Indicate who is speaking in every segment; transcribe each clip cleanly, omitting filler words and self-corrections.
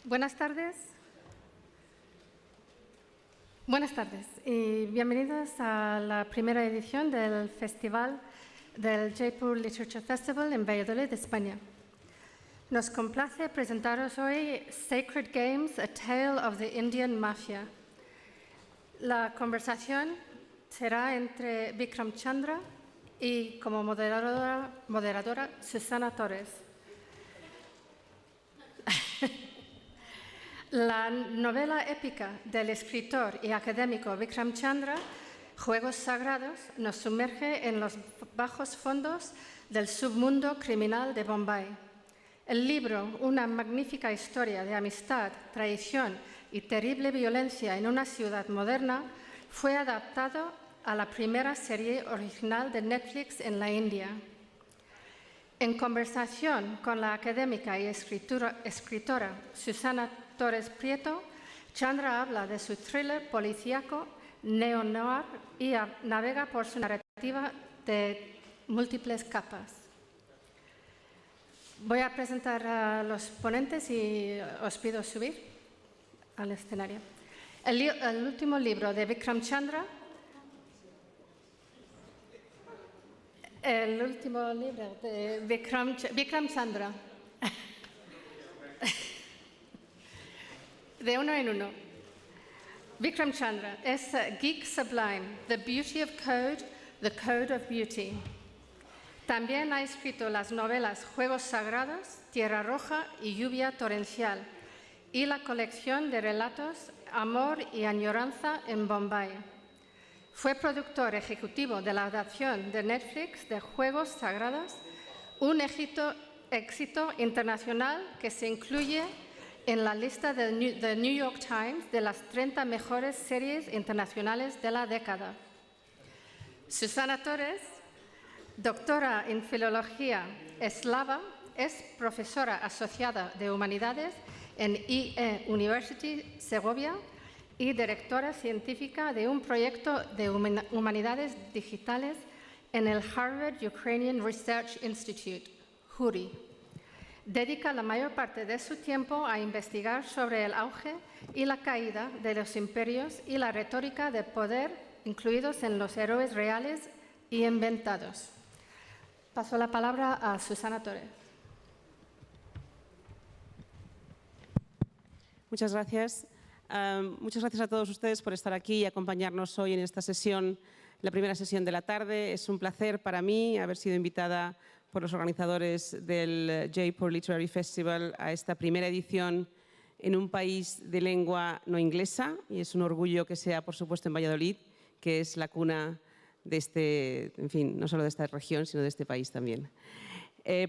Speaker 1: Buenas tardes. Buenas tardes y bienvenidos a la primera edición del Festival del Jaipur Literature Festival en Valladolid, España. Nos complace presentaros hoy Sacred Games, A Tale of the Indian Mafia. La conversación será entre Vikram Chandra y como moderadora Susana Torres. La novela épica del escritor y académico Vikram Chandra, Juegos, sagrados, nos sumerge en los bajos fondos del submundo criminal de Bombay. El libro, una magnífica historia de amistad, traición y terrible violencia en una ciudad moderna, fue adaptado a la primera serie original de Netflix en la India. En conversación con la académica y escritora Susana Torres Prieto, Chandra habla de su thriller policíaco neo-noir y navega por su narrativa de múltiples capas. Voy a presentar a los ponentes y os pido subir al escenario. El último libro de Vikram Chandra. El último libro de Vikram Chandra. De uno en uno. Vikram Chandra es Geek Sublime, The Beauty of Code, The Code of Beauty. También ha escrito las novelas Juegos, sagrados, Tierra, roja y lluvia, torrencial, y la colección de relatos Amor y añoranza en Bombay. Fue productor ejecutivo de la adaptación de Netflix de Juegos, sagrados, un éxito internacional que se incluye en la lista de The New York Times de las 30 mejores series internacionales de la década. Susana Torres, doctora en Filología Eslava, es profesora asociada de Humanidades en IE University Segovia y directora científica de un proyecto de Humanidades Digitales en el Harvard Ukrainian Research Institute, HURI. Dedica la mayor parte de su tiempo a investigar sobre el auge y la caída de los imperios y la retórica de poder, incluidos en los héroes reales y inventados. Paso la palabra a Susana Torres.
Speaker 2: Muchas gracias. Muchas gracias a todos ustedes por estar aquí y acompañarnos hoy en esta sesión, la primera sesión de la tarde. Es un placer para mí haber sido invitada por los organizadores del Jaipur Literary Festival a esta primera edición en un país de lengua no inglesa, y es un orgullo que sea, por supuesto, en Valladolid, que es la cuna de este, en fin, no solo de esta región, sino de este país también.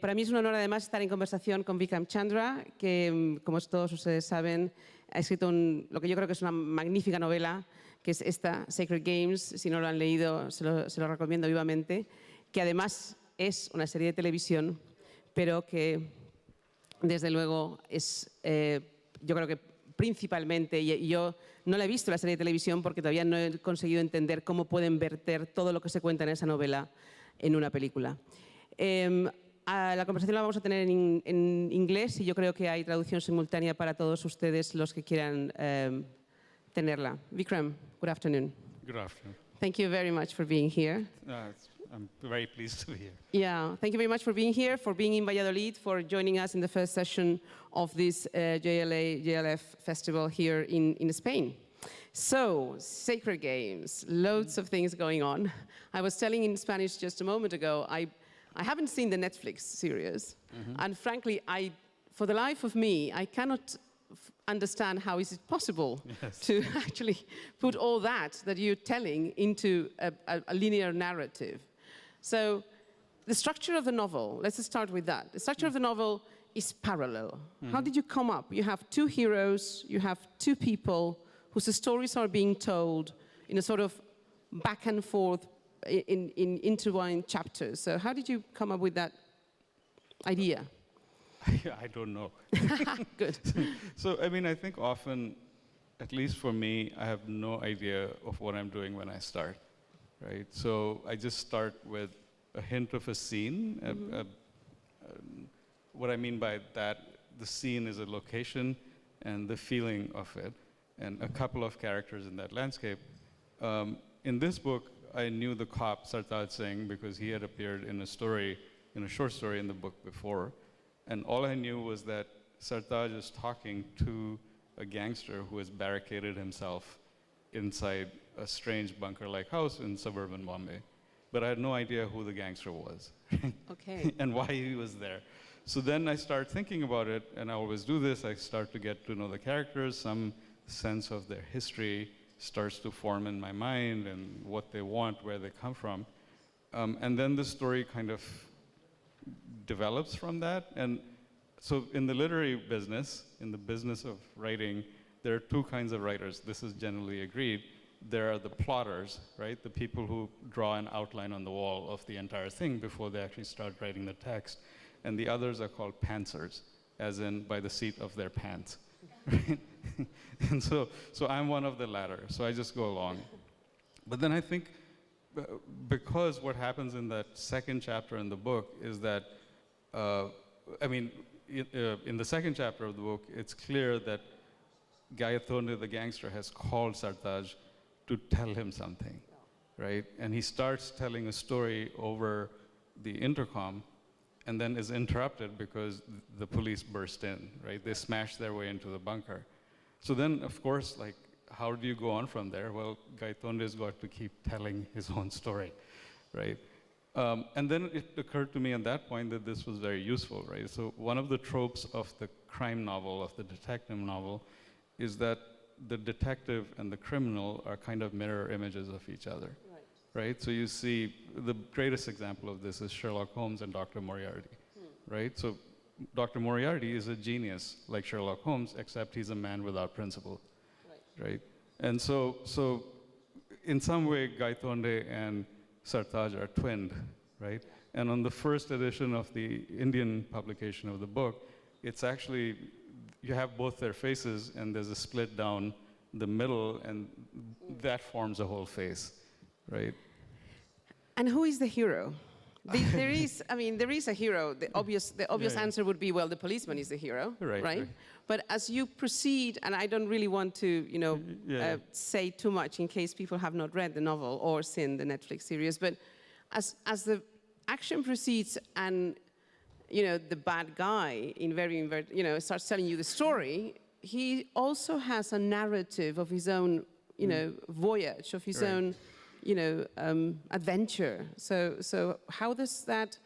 Speaker 2: Para mí es un honor, además, estar en conversación con Vikram Chandra, que, como todos ustedes saben, ha escrito lo que yo creo que es una magnífica novela, que es esta, Sacred Games. Si no lo han leído, se lo recomiendo vivamente, que además es una serie de televisión, pero que, desde luego, es, yo creo que principalmente, y yo no la he visto la serie de televisión porque todavía no he conseguido entender cómo pueden verter todo lo que se cuenta en esa novela en una película. La conversación la vamos a tener en inglés y yo creo que hay traducción simultánea para todos ustedes los que quieran tenerla. Vikram, good afternoon.
Speaker 3: Good afternoon.
Speaker 2: Thank you very much for being here.
Speaker 3: I'm very pleased to be here.
Speaker 2: Yeah, thank you very much for being here, for being in Valladolid, for joining us in the first session of this JLF festival here in Spain. So, Sacred Games, loads of things going on. I was telling in Spanish just a moment ago, I haven't seen the Netflix series, and frankly, for the life of me, I cannot understand how is it possible to actually put all that you're telling into a linear narrative. So the structure of the novel, let's start with that. The structure of the novel is parallel. How did you come up? You have two heroes, you have two people whose stories are being told in a sort of back and forth in intertwined chapters. So how did you come up with that idea?
Speaker 3: I don't know.
Speaker 2: Good.
Speaker 3: So, I mean, I think often, at least for me, I have no idea of what I'm doing when I start, right? So I just start with a hint of a scene. What I mean by that, the scene is a location, and the feeling of it, and a couple of characters in that landscape. In this book, I knew the cop, Sartaj Singh, because he had appeared in a story, in a short story in the book before. And all I knew was that Sartaj is talking to a gangster who has barricaded himself inside a strange bunker-like house in suburban Bombay. But I had no idea who the gangster was.
Speaker 2: Okay.
Speaker 3: And why he was there. So then I start thinking about it, and I always do this. I start to get to know the characters, some sense of their history starts to form in my mind, and what they want, where they come from. And then the story kind of develops from that. And so in the literary business, in the business of writing, there are two kinds of writers. This is generally agreed. There are the plotters, right? The people who draw an outline on the wall of the entire thing before they actually start writing the text. And the others are called pantsers, as in by the seat of their pants. Right? And so I'm one of the latter, so I just go along. But then I think, because what happens in that second chapter in the book is that, in the second chapter of the book, it's clear that Gayathonde, the gangster, has called Sartaj to tell him something, right? And he starts telling a story over the intercom, and then is interrupted because the police burst in, right? They smash their way into the bunker. So then, of course, like, how do you go on from there? Well, Gayathonde's got to keep telling his own story, right? And then it occurred to me at that point that this was very useful, right? So one of the tropes of the crime novel, of the detective novel, is that the detective and the criminal are kind of mirror images of each other, right? So you see, the greatest example of this is Sherlock Holmes and Dr. Moriarty, right? So Dr. Moriarty is a genius like Sherlock Holmes, except he's a man without principle, right? And so in some way, Gayathonde and Sartaj are twinned, right? And on the first edition of the Indian publication of the book, it's actually, you have both their faces, and there's a split down the middle, and that forms a whole face, right?
Speaker 2: And who is the hero? There is a hero. The obvious answer would be, well, the policeman is the hero, right? But as you proceed, and I don't really want to, say too much in case people have not read the novel or seen the Netflix series, but as the action proceeds and the bad guy starts telling you the story, he also has a narrative of his own, voyage, of his own, adventure. So how does that,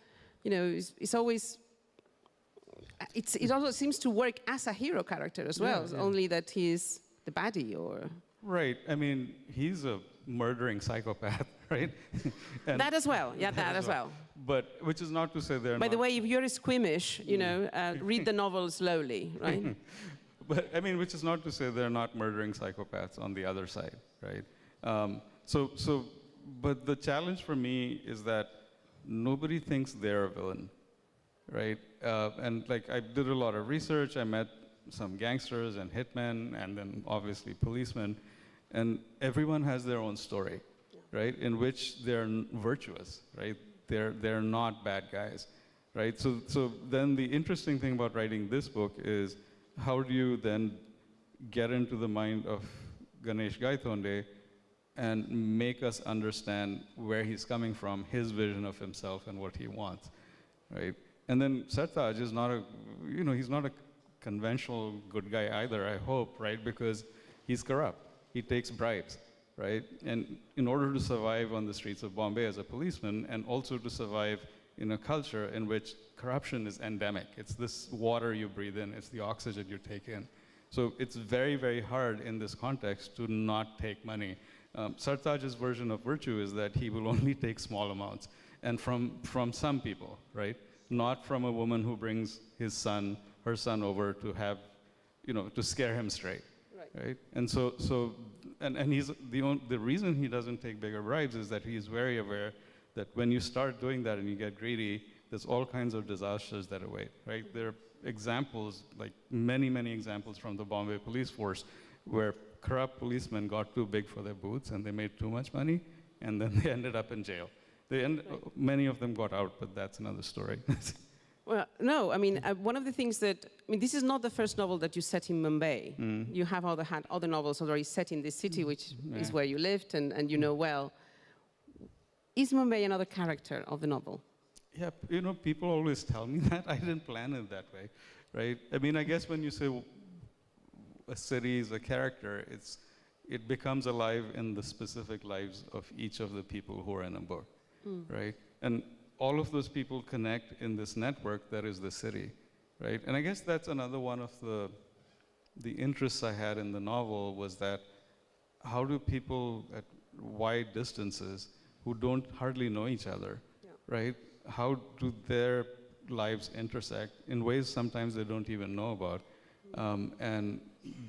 Speaker 2: it's always, it also seems to work as a hero character as well, only that he's the baddie, or...
Speaker 3: Right, I mean, he's a murdering psychopath, right?
Speaker 2: And that as well, that as well.
Speaker 3: But, which is not to say they're
Speaker 2: By the way, if you're squeamish, read the novel slowly, right?
Speaker 3: But, which is not to say they're not murdering psychopaths on the other side, right? But the challenge for me is that nobody thinks they're a villain, right? And like, I did a lot of research, I met some gangsters and hitmen, and then obviously policemen, and everyone has their own story, right? In which they're virtuous, right? They're not bad guys, right? So then the interesting thing about writing this book is, how do you then get into the mind of Ganesh Gayathonde and make us understand where he's coming from, his vision of himself and what he wants, right? And then Sartaj is not he's not a conventional good guy either, I hope, right? Because he's corrupt, he takes bribes, right? And in order to survive on the streets of Bombay as a policeman, and also to survive in a culture in which corruption is endemic, it's this water you breathe in, it's the oxygen you take in. So it's very, very hard in this context to not take money. Sartaj's version of virtue is that he will only take small amounts, and from some people, right? Not from a woman who brings her son over to have, to scare him straight, right? And and he's the reason he doesn't take bigger bribes is that he's very aware that when you start doing that and you get greedy, there's all kinds of disasters that await, right? There are examples, like many, many examples from the Bombay police force, where corrupt policemen got too big for their boots and they made too much money, and then they ended up in jail. Many of them got out, but that's another story.
Speaker 2: Well, no, I mean, one of the things that, I mean, this is not the first novel that you set in Mumbai. You have other novels already set in this city, which is where you lived and you know well. Is Mumbai another character of the novel?
Speaker 3: Yeah, you know, people always tell me that. I didn't plan it that way, right? I mean, I guess when you say a city is a character, it becomes alive in the specific lives of each of the people who are in a book, right? And all of those people connect in this network that is the city, right? And I guess that's another one of the interests I had in the novel was that how do people at wide distances who don't hardly know each other, right? How do their lives intersect in ways sometimes they don't even know about, and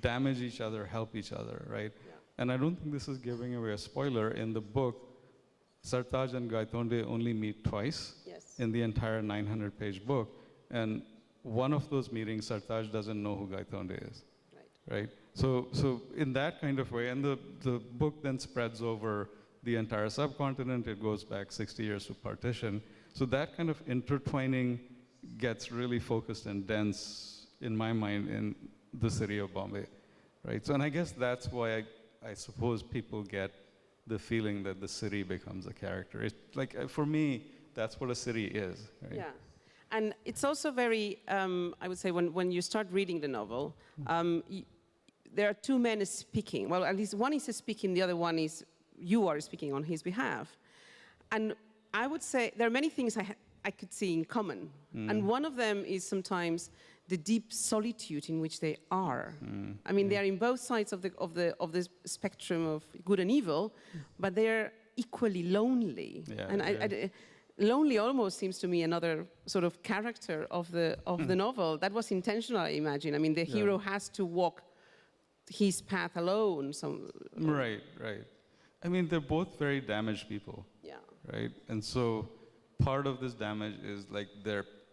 Speaker 3: damage each other, help each other, right? And I don't think this is giving away a spoiler. In the book, Sartaj and Gaitonde only meet twice in the entire 900-page book. And one of those meetings, Sartaj doesn't know who Gaitonde is, right? So in that kind of way, and the book then spreads over the entire subcontinent. It goes back 60 years to partition. So that kind of intertwining gets really focused and dense, in my mind, in the city of Bombay, right? So, and I guess that's why I suppose people get the feeling that the city becomes a character. It's like, for me, that's what a city is, right?
Speaker 2: Yeah, and it's also very, I would say, when you start reading the novel, there are two men speaking. Well, at least one is speaking, the other one is, you are speaking on his behalf. And I would say there are many things I could see in common. And one of them is sometimes the deep solitude in which they are. I mean, they are in both sides of the spectrum of good and evil, but they're equally lonely. Lonely almost seems to me another sort of character of the novel. That was intentional, I imagine. I mean, the hero has to walk his path alone.
Speaker 3: Right. I mean, they're both very damaged people.
Speaker 2: Yeah.
Speaker 3: Right? And so part of this damage is like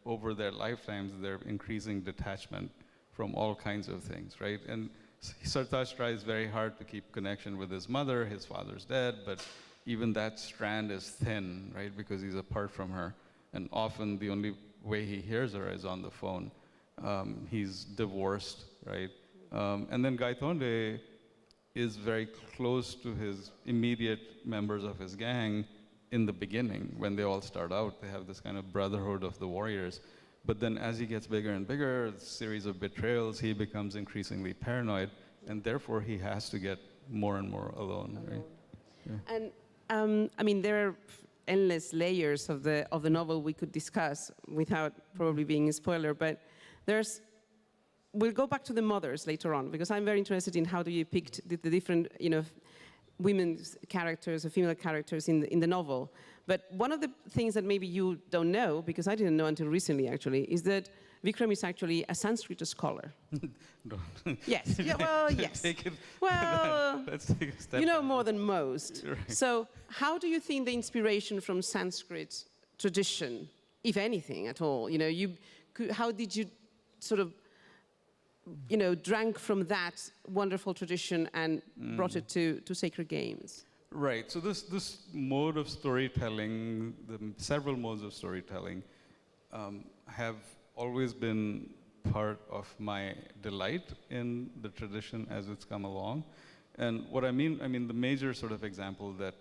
Speaker 3: over their lifetimes, their increasing detachment from all kinds of things, right? And Sartaj tries very hard to keep connection with his mother. His father's dead, but even that strand is thin, right? Because he's apart from her. And often the only way he hears her is on the phone. He's divorced, right? And then Gaitonde is very close to his immediate members of his gang in the beginning. When they all start out, they have this kind of brotherhood of the warriors. But then as he gets bigger and bigger, a series of betrayals, he becomes increasingly paranoid, and therefore he has to get more and more alone. Right? Yeah.
Speaker 2: And I mean, there are endless layers of the novel we could discuss without probably being a spoiler, but we'll go back to the mothers later on, because I'm very interested in how do you depict the different, women's characters or female characters in the novel. But one of the things that maybe you don't know, because I didn't know until recently actually, is that Vikram is actually a Sanskrit scholar. Yes. Yeah, well, yes.
Speaker 3: Let's take a step
Speaker 2: you know
Speaker 3: back.
Speaker 2: more than most.
Speaker 3: Right.
Speaker 2: So how do you think the inspiration from Sanskrit tradition, if anything at all, how did you sort of drank from that wonderful tradition and brought it to sacred games?
Speaker 3: Right. So this mode of storytelling, several modes of storytelling, have always been part of my delight in the tradition as it's come along. And what I mean, the major sort of example that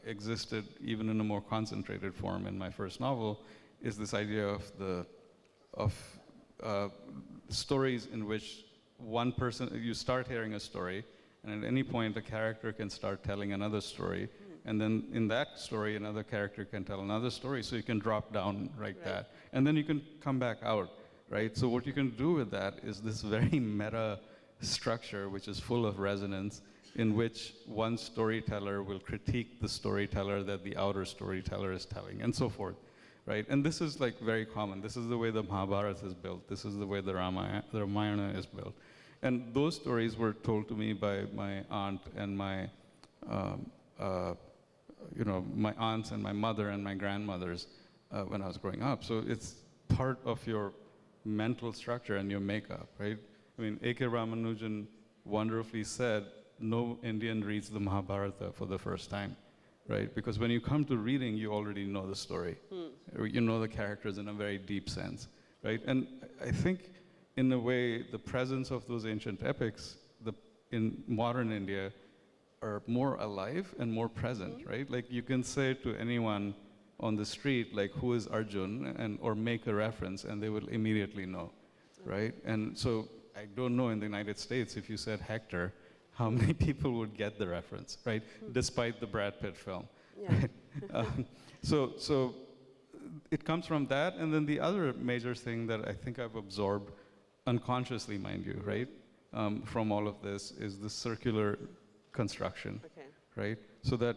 Speaker 3: existed even in a more concentrated form in my first novel is this idea of stories in which one person, you start hearing a story, and at any point a character can start telling another story, and then in that story another character can tell another story, so you can drop down like that, and then you can come back out, right? So what you can do with that is this very meta structure which is full of resonance, in which one storyteller will critique the storyteller that the outer storyteller is telling, and so forth. Right? And this is like very common. This is the way the Mahabharata is built. This is the way the Ramayana is built. And those stories were told to me by my aunt and my aunts and my mother and my grandmothers when I was growing up. So it's part of your mental structure and your makeup, right? I mean, A.K. Ramanujan wonderfully said, no Indian reads the Mahabharata for the first time. Right? Because when you come to reading, you already know the story. or you know the characters in a very deep sense, right? And I think, in a way, the presence of those ancient epics in modern India are more alive and more present, right? Like you can say to anyone on the street, like, who is Arjun, or make a reference, and they will immediately know, right? And so I don't know in the United States, if you said Hector, how many people would get the reference, right? Despite the Brad Pitt film.
Speaker 2: Yeah.
Speaker 3: Right? So it comes from that, and then the other major thing that I think I've absorbed, unconsciously, mind you, right, from all of this, is the circular construction, right? So that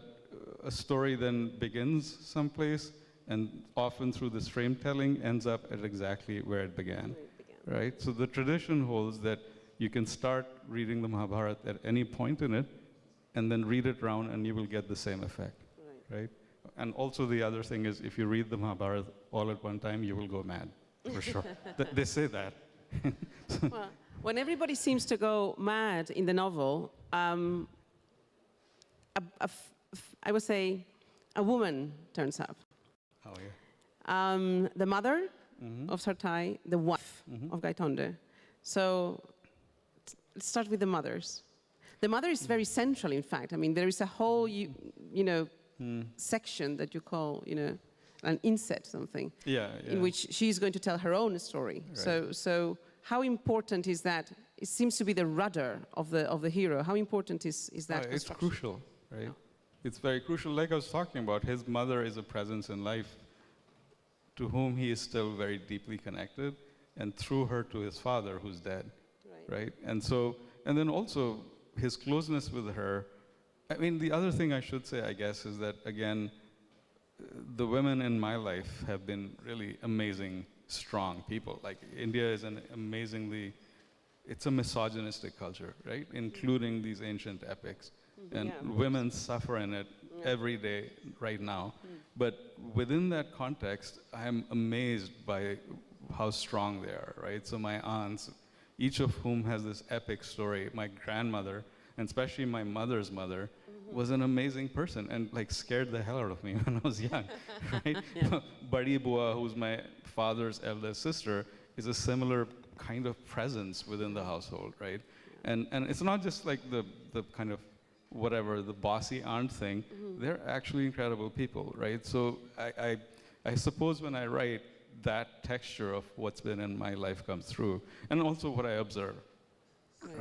Speaker 3: a story then begins someplace, and often through this frame telling ends up at exactly where it began, right? So the tradition holds that you can start reading the Mahabharata at any point in it, and then read it round, and you will get the same effect, right? And also the other thing is, if you read the Mahabharata all at one time, you will go mad, for sure. They say that.
Speaker 2: Well, when everybody seems to go mad in the novel, I would say a woman turns up.
Speaker 3: Oh, yeah.
Speaker 2: The mother of Sartai, the wife of Gaitonde. So let's start with the mothers. The mother is very central, in fact. I mean, there is a whole, section that you call, an inset, something, in which she's going to tell her own story. Right. So how important is that? It seems to be the rudder of the hero. How important is that?
Speaker 3: It's crucial, right? No. It's very crucial. Like I was talking about, his mother is a presence in life to whom he is still very deeply connected, and through her to his father, who's dead, right? And then also his closeness with her. I mean, the other thing I should say, I guess, is that, again, the women in my life have been really amazing, strong people. Like, India is it's a misogynistic culture, right? Including these ancient epics. And women suffer in it every day right now. But within that context, I'm amazed by how strong they are, right? So my aunts, each of whom has this epic story. My grandmother, and especially my mother's mother, was an amazing person and like scared the hell out of me when I was young, right? Badi Bua, who's my father's eldest sister, is a similar kind of presence within the household, right? And it's not just like the kind of whatever, the bossy aunt thing. They're actually incredible people, right? So I suppose when I write, that texture of what's been in my life comes through, and also what I observe,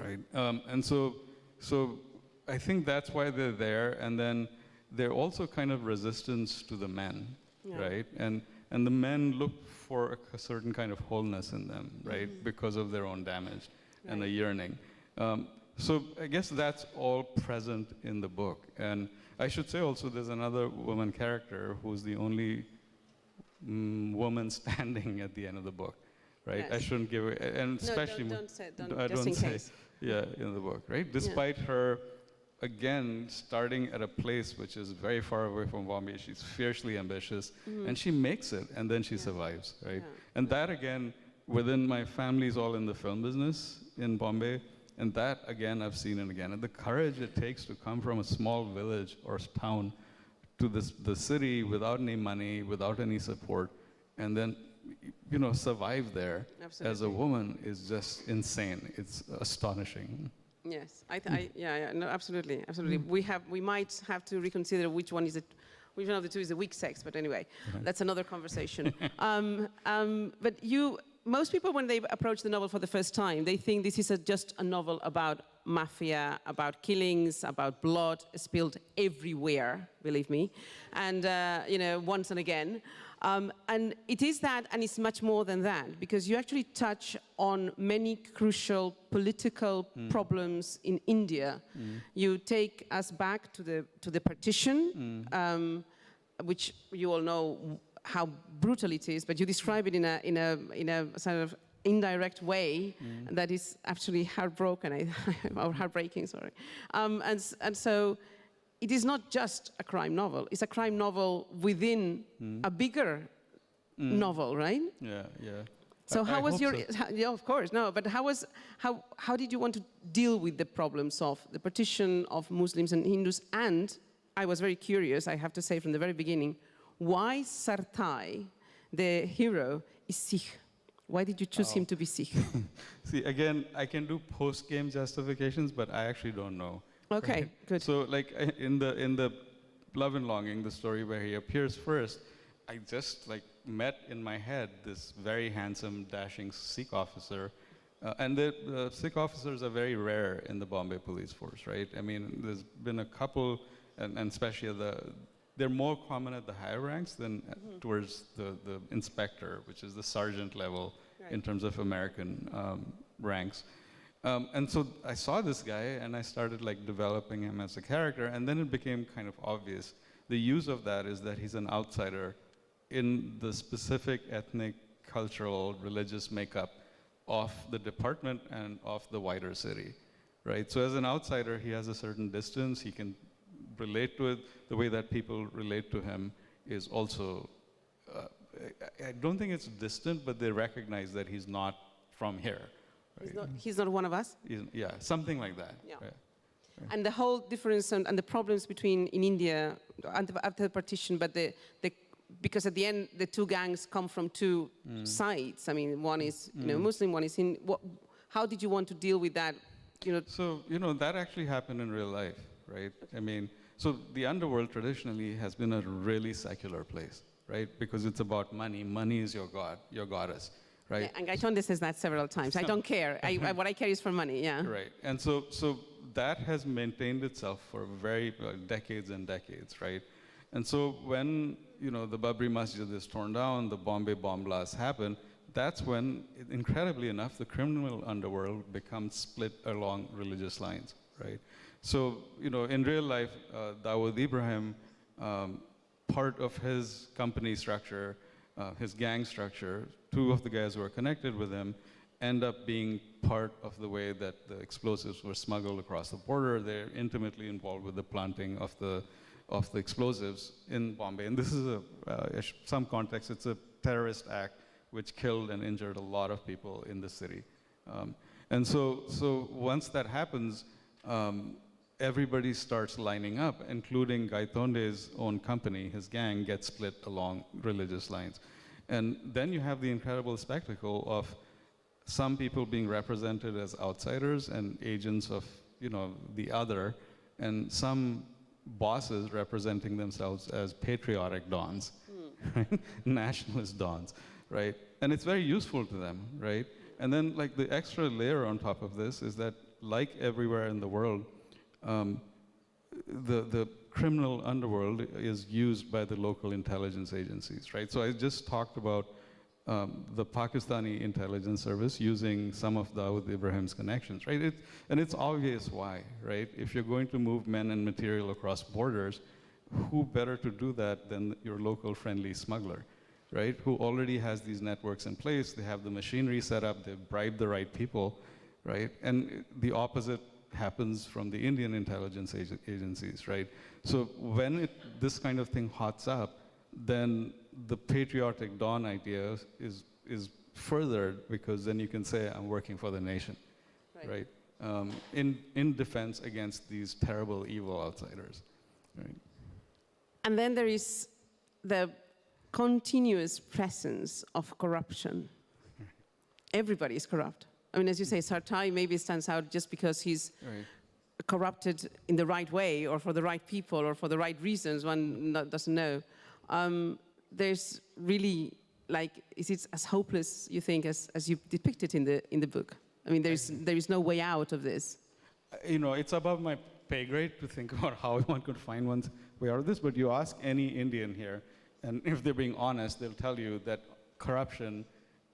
Speaker 3: right? And so I think that's why they're there, and then they're also kind of resistance to the men, right? And the men look for a certain kind of wholeness in them, right? Because of their own damage and a yearning. So I guess that's all present in the book. And I should say also there's another woman character who's the only woman standing at the end of the book, right? Yes. I shouldn't give it, and especially
Speaker 2: don't say, just in case.
Speaker 3: Yeah, in the book, right? Despite her, again, starting at a place which is very far away from Bombay, she's fiercely ambitious, and she makes it, and then she survives, right? And that, again, within my family's all in the film business in Bombay, and that, again, I've seen it again. And the courage it takes to come from a small village or town to the city without any money, without any support, and then, survive there as a woman is just insane. It's astonishing.
Speaker 2: Yes, no, absolutely. We might have to reconsider which one of the two is the weak sex, but anyway, that's another conversation. But most people, when they approach the novel for the first time, they think this is just a novel about mafia, about killings, about blood spilled everywhere, believe me, and once and again. And it is that, and it's much more than that, because you actually touch on many crucial political problems in India. You take us back to the partition, which you all know how brutal it is, but you describe it in a sort of indirect way that is actually heartbreaking. Sorry, and so. It is not just a crime novel. It's a crime novel within a bigger novel, right? Yeah. So how was your? Yeah, of course, no. But how did you want to deal with the problems of the partition of Muslims and Hindus? And I was very curious. I have to say from the very beginning, why Sartai the hero is Sikh. Why did you choose him to be Sikh?
Speaker 3: See, again, I can do post-game justifications, but I actually don't know.
Speaker 2: Okay,
Speaker 3: Right?
Speaker 2: good.
Speaker 3: So, like in the Love and Longing, the story where he appears first, I just like met in my head this very handsome, dashing Sikh officer, and the Sikh officers are very rare in the Bombay police force, right? I mean, there's been a couple, and especially they're more common at the higher ranks than towards the inspector, which is the sergeant level in terms of American ranks. And so I saw this guy and I started like developing him as a character, and then it became kind of obvious. The use of that is that he's an outsider in the specific ethnic, cultural, religious makeup of the department and of the wider city, right? So as an outsider, he has a certain distance, he can relate to it. The way that people relate to him is also, I don't think it's distant, but they recognize that he's not from here. Right?
Speaker 2: He's not one of us?
Speaker 3: Yeah, something like that.
Speaker 2: Yeah.
Speaker 3: Right.
Speaker 2: And the whole difference and the problems between in India after the partition, but because at the end the two gangs come from two sides. I mean, one is Muslim, one is in. How did you want to deal with that?
Speaker 3: So that actually happened in real life, right? Okay. I mean, so the underworld traditionally has been a really secular place, right? Because it's about money. Money is your god, your goddess. Right?
Speaker 2: Yeah, and Gaitonde says that several times. I don't care. What I care is for money. Yeah.
Speaker 3: Right. And so that has maintained itself for very decades and decades, right? And so when the Babri Masjid is torn down, the Bombay bomb blasts happen. That's when, incredibly enough, the criminal underworld becomes split along religious lines, right? So in real life, Dawood Ibrahim, part of his company structure, his gang structure, two of the guys who are connected with him end up being part of the way that the explosives were smuggled across the border. They're intimately involved with the planting of the explosives in Bombay. And this is some context, it's a terrorist act which killed and injured a lot of people in the city. And so once that happens, everybody starts lining up, including Gaitonde's own company. His gang gets split along religious lines. And then you have the incredible spectacle of some people being represented as outsiders and agents of the other, and some bosses representing themselves as patriotic dons, right? Nationalist dons, right? And it's very useful to them, right? And then like the extra layer on top of this is that, like everywhere in the world, the criminal underworld is used by the local intelligence agencies, right? So I just talked about the Pakistani intelligence service using some of Dawood Ibrahim's connections, right? And it's obvious why, right? If you're going to move men and material across borders, who better to do that than your local friendly smuggler, right? Who already has these networks in place, they have the machinery set up, they've bribed the right people, right? And the opposite happens from the Indian intelligence agencies, right? So when this kind of thing hots up, then the patriotic dawn idea is furthered, because then you can say, I'm working for the nation, right? In defense against these terrible, evil outsiders, right?
Speaker 2: And then there is the continuous presence of corruption. Everybody is corrupt. I mean, as you say, Sartai maybe stands out just because he's corrupted in the right way, or for the right people, or for the right reasons, one doesn't know. There's really, is it as hopeless, you think, as you depict it in the book? I mean, there is no way out of this.
Speaker 3: It's above my pay grade to think about how one could find one's way out of this, but you ask any Indian here, and if they're being honest, they'll tell you that corruption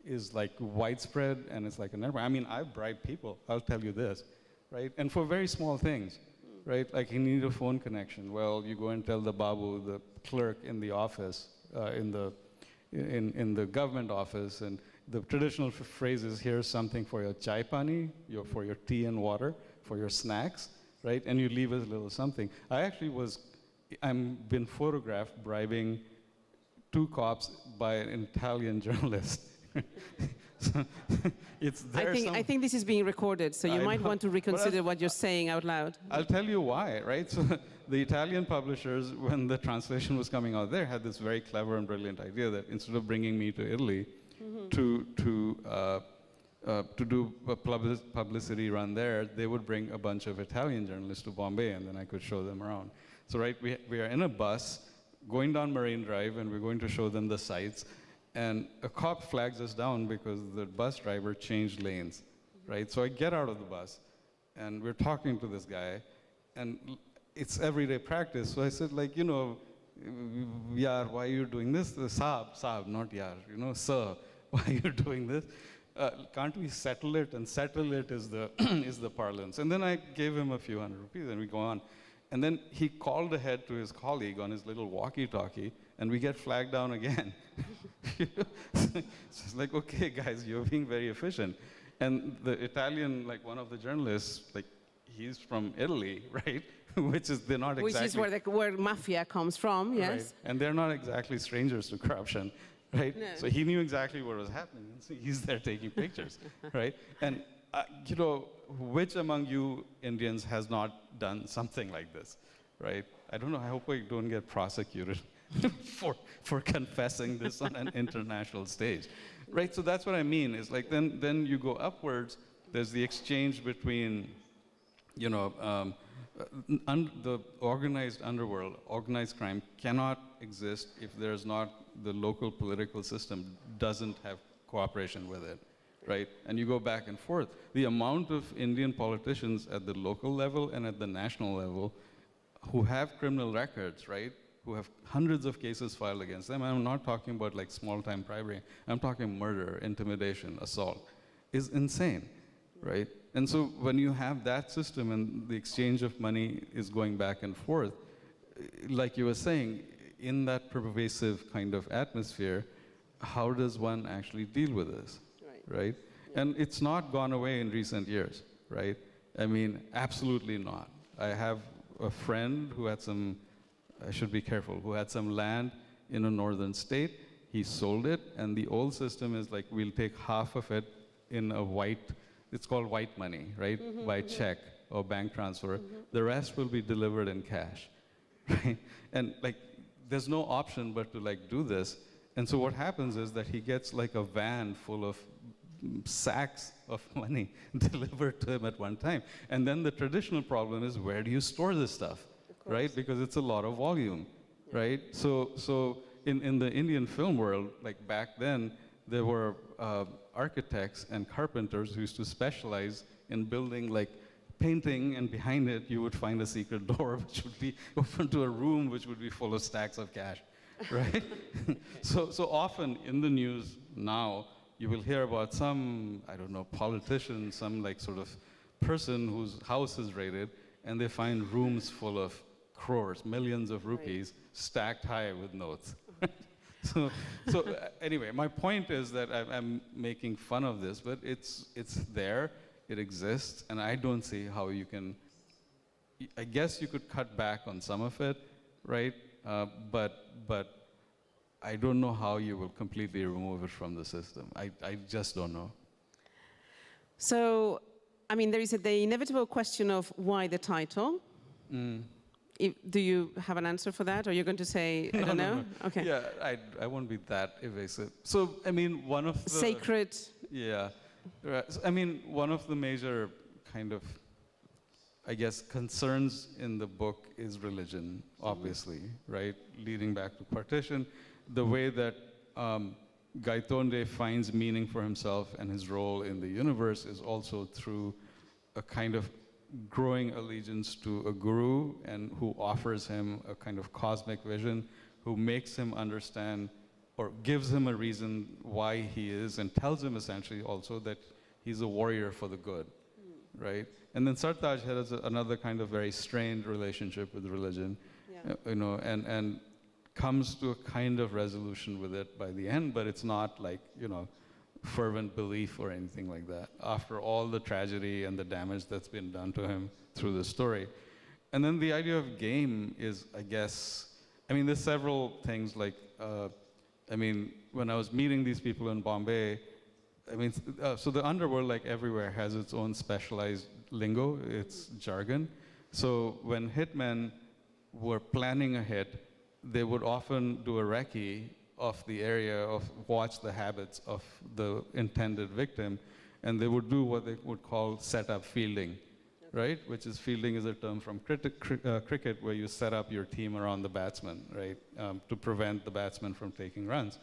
Speaker 3: is like widespread, and it's like a network. I mean, I've bribed people, I'll tell you this, right? And for very small things, right? Like you need a phone connection. Well, you go and tell the babu, the clerk in the office, in the government office, and the traditional phrase is, here's something for your chai pani, for your tea and water, for your snacks, right? And you leave a little something. I'm been photographed bribing 2 cops by an Italian journalist. So it's there.
Speaker 2: I think this is being recorded, so you might want to reconsider what you're saying out loud.
Speaker 3: I'll tell you why, right? So the Italian publishers, when the translation was coming out there, had this very clever and brilliant idea that instead of bringing me to Italy to do a publicity run there, they would bring a bunch of Italian journalists to Bombay, and then I could show them around. So right, we are in a bus going down Marine Drive, and we're going to show them the sights, and a cop flags us down because the bus driver changed lanes, right? So I get out of the bus, and we're talking to this guy, and it's everyday practice. So I said, like, you know, Yar, why are you doing this? Saab, not Yar, you know, sir, why are you doing this? Can't we settle it? And settle it is the is the parlance. And then I gave him a few hundred rupees, and we go on. And then he called ahead to his colleague on his little walkie-talkie, and we get flagged down again. So it's like, okay, guys, you're being very efficient. And the Italian, like one of the journalists, like he's from Italy, right? Which is, they're not exactly...
Speaker 2: Which is where mafia comes from, yes.
Speaker 3: Right? And they're not exactly strangers to corruption, right?
Speaker 2: No.
Speaker 3: So he knew exactly what was happening. And so he's there taking pictures, right? And, you know, which among you Indians has not done something like this, right? I don't know, I hope we don't get prosecuted for confessing this on an international stage, right? So that's what I mean, is like then you go upwards, there's the exchange between, you know, the organized underworld, organized crime cannot exist if there's not, the local political system doesn't have cooperation with it, right? And you go back and forth. The amount of Indian politicians at the local level and at the national level who have criminal records, right? Who have hundreds of cases filed against them. I'm not talking about like small-time bribery. I'm talking murder, intimidation, assault, is insane, right? And so when you have that system and the exchange of money is going back and forth, like you were saying, in that pervasive kind of atmosphere, how does one actually deal with this, right? Yeah. And it's not gone away in recent years, right? I mean, absolutely not. I have a friend who had some, I should be careful, who had some land in a northern state. He sold it, and the old system is like, we'll take half of it in a white, it's called white money, right? By check or bank transfer. The rest will be delivered in cash, right? And like, there's no option but to like do this. And so what happens is that he gets like a van full of sacks of money delivered to him at one time. And then the traditional problem is, where do you store this stuff, right? Because it's a lot of volume, right? So in the Indian film world, like back then, there were architects and carpenters who used to specialize in building like painting, and behind it you would find a secret door which would be open to a room which would be full of stacks of cash, right? So often in the news now, you will hear about some, I don't know, politician, some like sort of person whose house is raided, and they find rooms full of crores, millions of rupees, stacked high with notes. So anyway, my point is that I'm making fun of this, but it's there, it exists, and I don't see how you can, I guess you could cut back on some of it, right? But I don't know how you will completely remove it from the system. I just don't know.
Speaker 2: So, I mean, there is the inevitable question of why the title. Do you have an answer for that, or you're going to say, I don't know? No. Okay.
Speaker 3: Yeah, I won't be that evasive. So, I mean, one of the...
Speaker 2: Sacred.
Speaker 3: Yeah. Right. So, I mean, one of the major kind of, I guess, concerns in the book is religion, obviously, right? Leading back to partition. The way that Gaitonde finds meaning for himself and his role in the universe is also through a kind of growing allegiance to a guru, and who offers him a kind of cosmic vision, who makes him understand or gives him a reason why he is, and tells him essentially also that he's a warrior for the good, right? And then Sartaj has another kind of very strained relationship with religion, you know, and comes to a kind of resolution with it by the end, but it's not like, you know, fervent belief or anything like that, after all the tragedy and the damage that's been done to him through the story. And then the idea of game is, I guess, I mean, there's several things like, I mean, when I was meeting these people in Bombay, I mean, so the underworld, like everywhere, has its own specialized lingo, its jargon. So when hitmen were planning a hit, they would often do a recce of the area, watch the habits of the intended victim, and they would do what they would call set-up fielding, right? Which is, fielding is a term from cricket, where you set up your team around the batsman, right? To prevent the batsman from taking runs.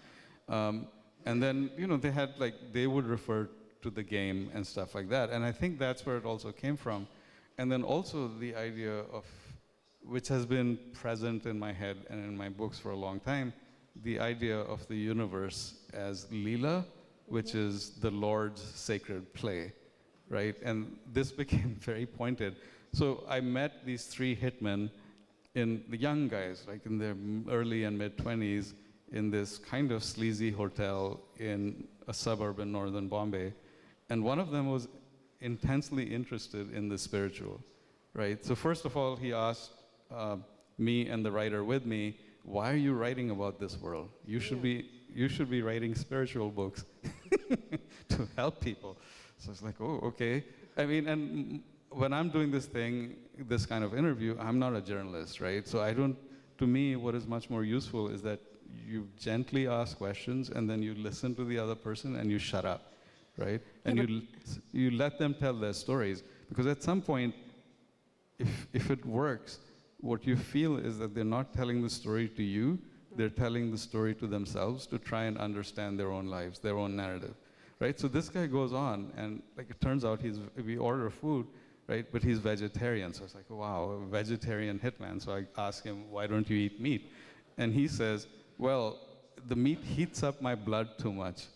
Speaker 3: And then, you know, they would refer to the game and stuff like that. And I think that's where it also came from. And then also the idea of, which has been present in my head and in my books for a long time, the idea of the universe as Leela, which is the Lord's sacred play, right? And this became very pointed. So I met these 3 hitmen, the young guys, like in their early and mid-20s, in this kind of sleazy hotel in a suburb in northern Bombay. And one of them was intensely interested in the spiritual, right? So first of all, he asked me and the writer with me, why are you writing about this world? You should be writing spiritual books to help people. So it's like, oh, okay. I mean, and when I'm doing this kind of interview, I'm not a journalist, right? So to me, what is much more useful is that you gently ask questions, and then you listen to the other person, and you shut up, right? And you let them tell their stories. Because at some point, if it works, what you feel is that they're not telling the story to you, they're telling the story to themselves to try and understand their own lives, their own narrative, right? So this guy goes on, and like it turns out we order food, right? But he's vegetarian, so it's like, wow, a vegetarian hitman. So I ask him, why don't you eat meat? And he says, well, the meat heats up my blood too much,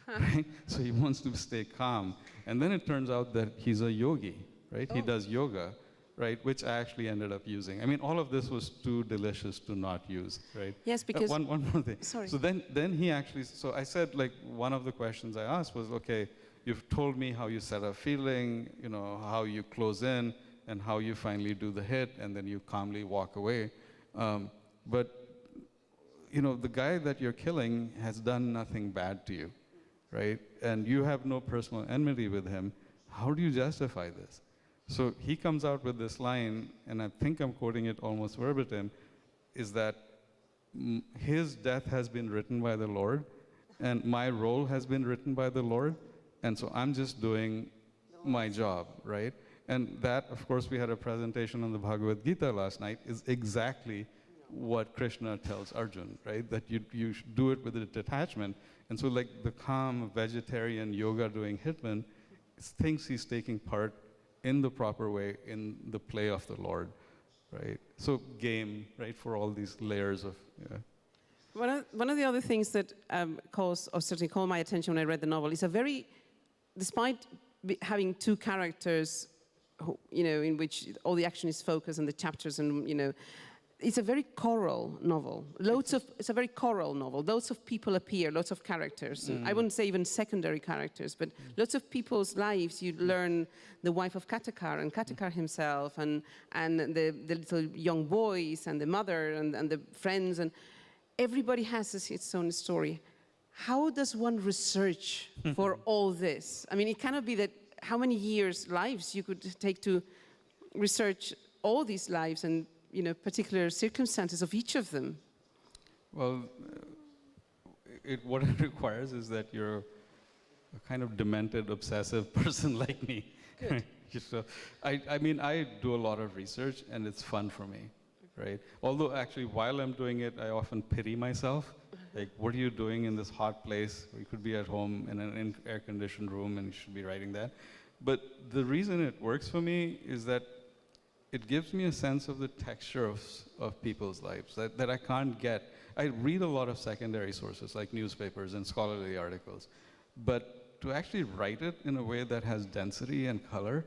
Speaker 3: right? So he wants to stay calm. And then it turns out that he's a yogi, right? Oh. He does yoga, right? Which I actually ended up using. I mean, all of this was too delicious to not use, right?
Speaker 2: Yes, because...
Speaker 3: one more thing.
Speaker 2: Sorry.
Speaker 3: So then he actually, so I said, like, one of the questions I asked was, okay, you've told me how you set up feeling, you know, how you close in, and how you finally do the hit, and then you calmly walk away. But you know, the guy that you're killing has done nothing bad to you, right? And you have no personal enmity with him. How do you justify this? So he comes out with this line, and I think I'm quoting it almost verbatim, is that his death has been written by the Lord, and my role has been written by the Lord, and so I'm just doing my job, right? And that, of course, we had a presentation on the Bhagavad Gita last night, is exactly what Krishna tells Arjun, right? That you should do it with a detachment. And so like the calm vegetarian yoga doing hitman thinks he's taking part in the proper way in the play of the Lord, right? So game, right, for all these layers of, yeah.
Speaker 2: One of the other things that certainly caught my attention when I read the novel is despite having 2 characters, who, you know, in which all the action is focused and the chapters and, you know, it's a very choral novel. It's a very choral novel. Lots of people appear, lots of characters. I wouldn't say even secondary characters, but lots of people's lives. You learn the wife of Katakar and Katakar himself, and the little young boys, and the mother, and the friends, and everybody has its own story. How does one research for all this? I mean, it cannot be that how many years, lives you could take to research all these lives and, you know, particular circumstances of each of them.
Speaker 3: Well, what it requires is that you're a kind of demented, obsessive person like me.
Speaker 2: Good.
Speaker 3: So, I mean, I do a lot of research, and it's fun for me, right? Although, actually, while I'm doing it, I often pity myself. Like, what are you doing in this hot place? You could be at home in an air-conditioned room, and you should be writing that. But the reason it works for me is that it gives me a sense of the texture of people's lives that I can't get. I read a lot of secondary sources like newspapers and scholarly articles, but to actually write it in a way that has density and color,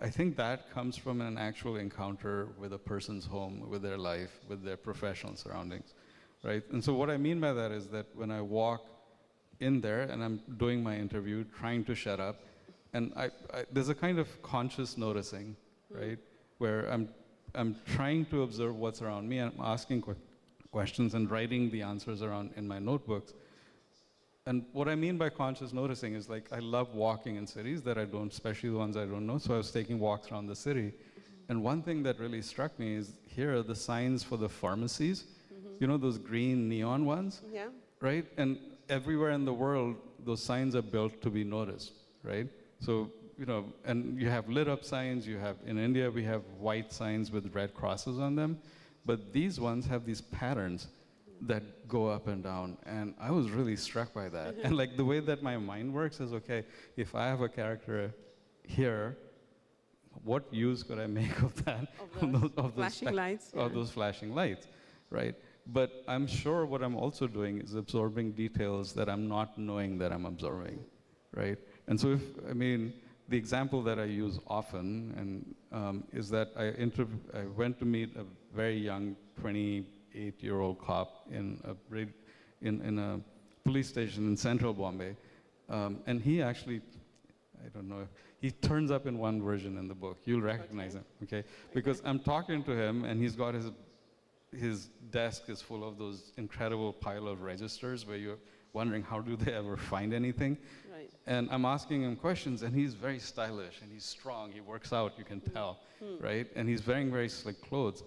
Speaker 3: I think that comes from an actual encounter with a person's home, with their life, with their professional surroundings, right? And so what I mean by that is that when I walk in there and I'm doing my interview, trying to shut up, and there's a kind of conscious noticing, right? Where I'm trying to observe what's around me, and I'm asking questions and writing the answers around in my notebooks. And what I mean by conscious noticing is like, I love walking in cities that I don't, especially the ones I don't know. So I was taking walks around the city. And one thing that really struck me is here are the signs for the pharmacies. You know, those green neon ones?
Speaker 2: Yeah.
Speaker 3: Right? And everywhere in the world, those signs are built to be noticed, right? So, you know, and you have lit up signs, you have, in India, we have white signs with red crosses on them. But these ones have these patterns that go up and down, and I was really struck by that. And like the way that my mind works is, okay, if I have a character here, what use could I make of that?
Speaker 2: Of flashing lights.
Speaker 3: Of those flashing lights, right? But I'm sure what I'm also doing is absorbing details that I'm not knowing that I'm absorbing, right? And so if, I mean, the example that I use often is that I went to meet a very young 28-year-old cop in a police station in central Bombay. And he actually, I don't know, he turns up in one version in the book. You'll recognize him, okay? Because I'm talking to him and he's got his desk is full of those incredible pile of registers where you're wondering how do they ever find anything.
Speaker 2: Right.
Speaker 3: And I'm asking him questions and he's very stylish and he's strong, he works out, you can tell, right? And he's wearing very slick clothes.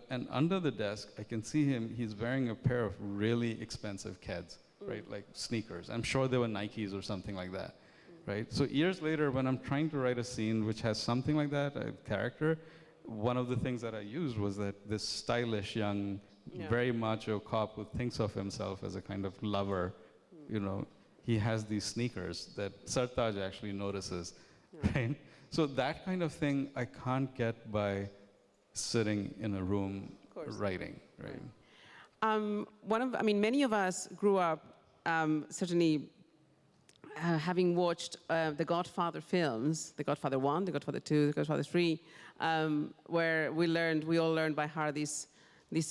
Speaker 3: And under the desk, I can see him, he's wearing a pair of really expensive Keds, right? Like sneakers. I'm sure they were Nikes or something like that, right? So years later, when I'm trying to write a scene which has something like that, a character, one of the things that I used was that this stylish young, very macho cop who thinks of himself as a kind of lover, you know, he has these sneakers that Sartaj actually notices, right? So that kind of thing I can't get by sitting in a room writing, right?
Speaker 2: Many of us grew up certainly having watched the Godfather films, the Godfather 1, the Godfather 2, the Godfather 3, where we all learned by heart these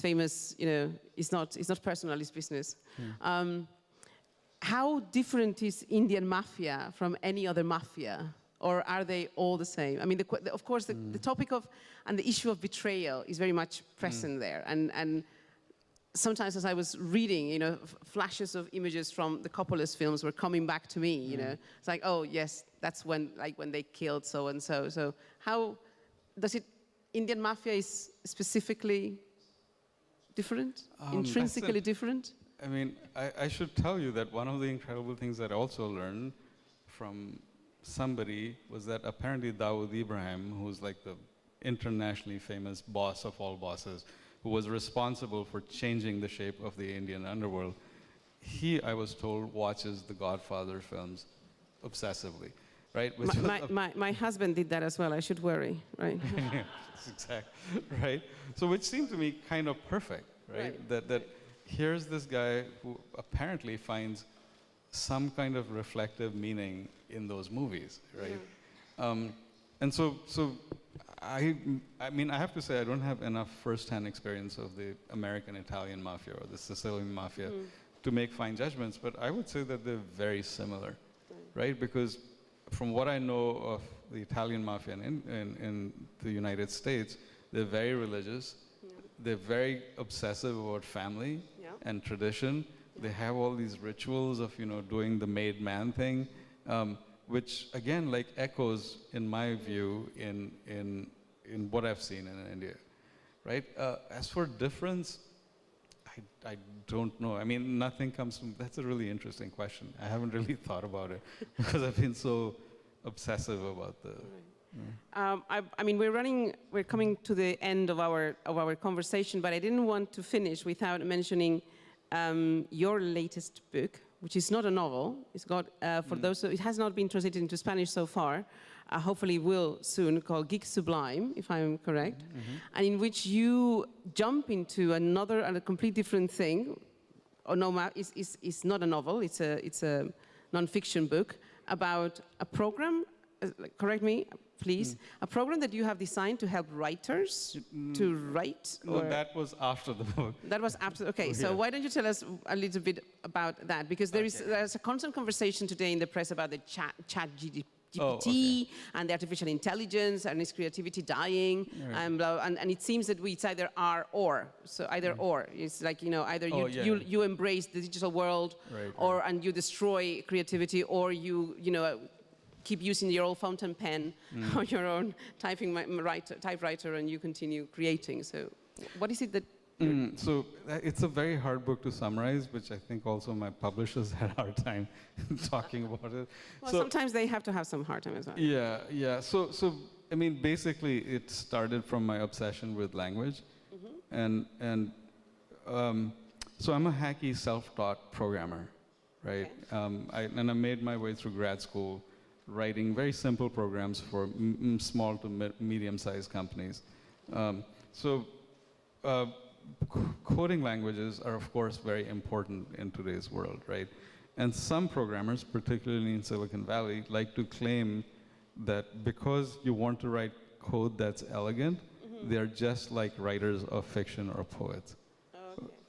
Speaker 2: famous, you know, it's not personal, it's business. How different is Indian mafia from any other mafia? Or are they all the same? I mean, of course, the topic of and the issue of betrayal is very much present there. And sometimes as I was reading, you know, flashes of images from the Coppola's films were coming back to me, you know. It's like, oh, yes, that's when they killed so-and-so. So how does it, Indian mafia is specifically different, intrinsically different?
Speaker 3: I mean, I should tell you that one of the incredible things that I also learned from somebody was that apparently Dawood Ibrahim, who's like the internationally famous boss of all bosses, who was responsible for changing the shape of the Indian underworld, he, I was told, watches the Godfather films obsessively, right?
Speaker 2: My husband did that as well, I should worry, right?
Speaker 3: Exactly, right? So which seemed to me kind of perfect, right? That here's this guy who apparently finds some kind of reflective meaning in those movies, right? And so I mean, I have to say I don't have enough first-hand experience of the American-Italian mafia or the Sicilian mafia to make fine judgments, but I would say that they're very similar, right? Because from what I know of the Italian mafia in the United States, they're very religious, they're very obsessive about family and tradition. They have all these rituals of, you know, doing the made man thing, which again, like echoes, in my view, in what I've seen in India, right? As for difference, I don't know. I mean, nothing comes from, that's a really interesting question. I haven't really thought about it because I've been so obsessive about the...
Speaker 2: I mean, we're coming to the end of our conversation, but I didn't want to finish without mentioning your latest book, which is not a novel. It's got, for those, it has not been translated into Spanish so far. Hopefully will soon, called Geek Sublime, if I'm correct, and in which you jump into another and a complete different thing. Oh no, it's not a novel. It's a non-fiction book about a program. Correct me, please. A program that you have designed to help writers to write?
Speaker 3: No, that was after the book.
Speaker 2: That was after, okay. So why don't you tell us a little bit about that? Because there's a constant conversation today in the press about the chat GPT and the artificial intelligence, and is creativity dying?
Speaker 3: Right.
Speaker 2: And it seems that it's either or. So either or. It's like, either you embrace the digital world, and you destroy creativity, or you keep using your old fountain pen or your own typewriter, and you continue creating. So what is it that...
Speaker 3: So it's a very hard book to summarize, which I think also my publishers had a hard time talking about it.
Speaker 2: Well, so, sometimes they have to have some hard time as well.
Speaker 3: Yeah. So I mean, basically, it started from my obsession with language, and so I'm a hacky, self-taught programmer, right? Okay. I made my way through grad school, writing very simple programs for small to medium-sized companies. Coding languages are, of course, very important in today's world, right? And some programmers, particularly in Silicon Valley, like to claim that because you want to write code that's elegant, they're just like writers of fiction or poets,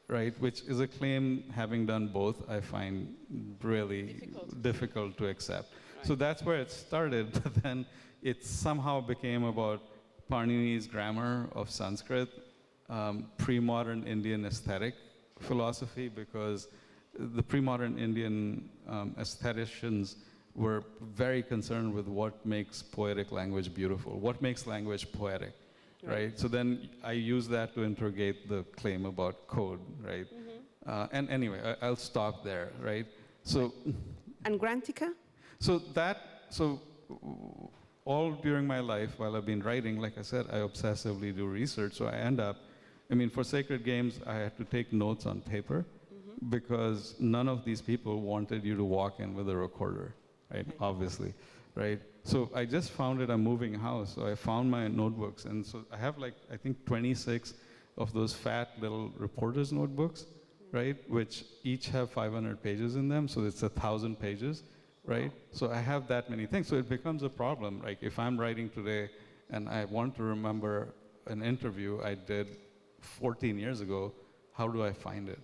Speaker 3: right? Which is a claim, having done both, I find really difficult to accept. Right. So that's where it started, but then it somehow became about Panini's grammar of Sanskrit, pre-modern Indian aesthetic philosophy, because the pre-modern Indian aestheticians were very concerned with what makes poetic language beautiful, what makes language poetic, right? So then I use that to interrogate the claim about code, right? And anyway, I'll stop there, right? So.
Speaker 2: And Grantica?
Speaker 3: So all during my life, while I've been writing, like I said, I obsessively do research, so I end up, for Sacred Games, I had to take notes on paper because none of these people wanted you to walk in with a recorder, right? Obviously, right? So I just founded a moving house. So I found my notebooks, and so I have I think 26 of those fat little reporter's notebooks, right? Which each have 500 pages in them, so it's 1,000 pages, right? So I have that many things. So it becomes a problem. Like if I'm writing today and I want to remember an interview I did 14 years ago, how do I find it,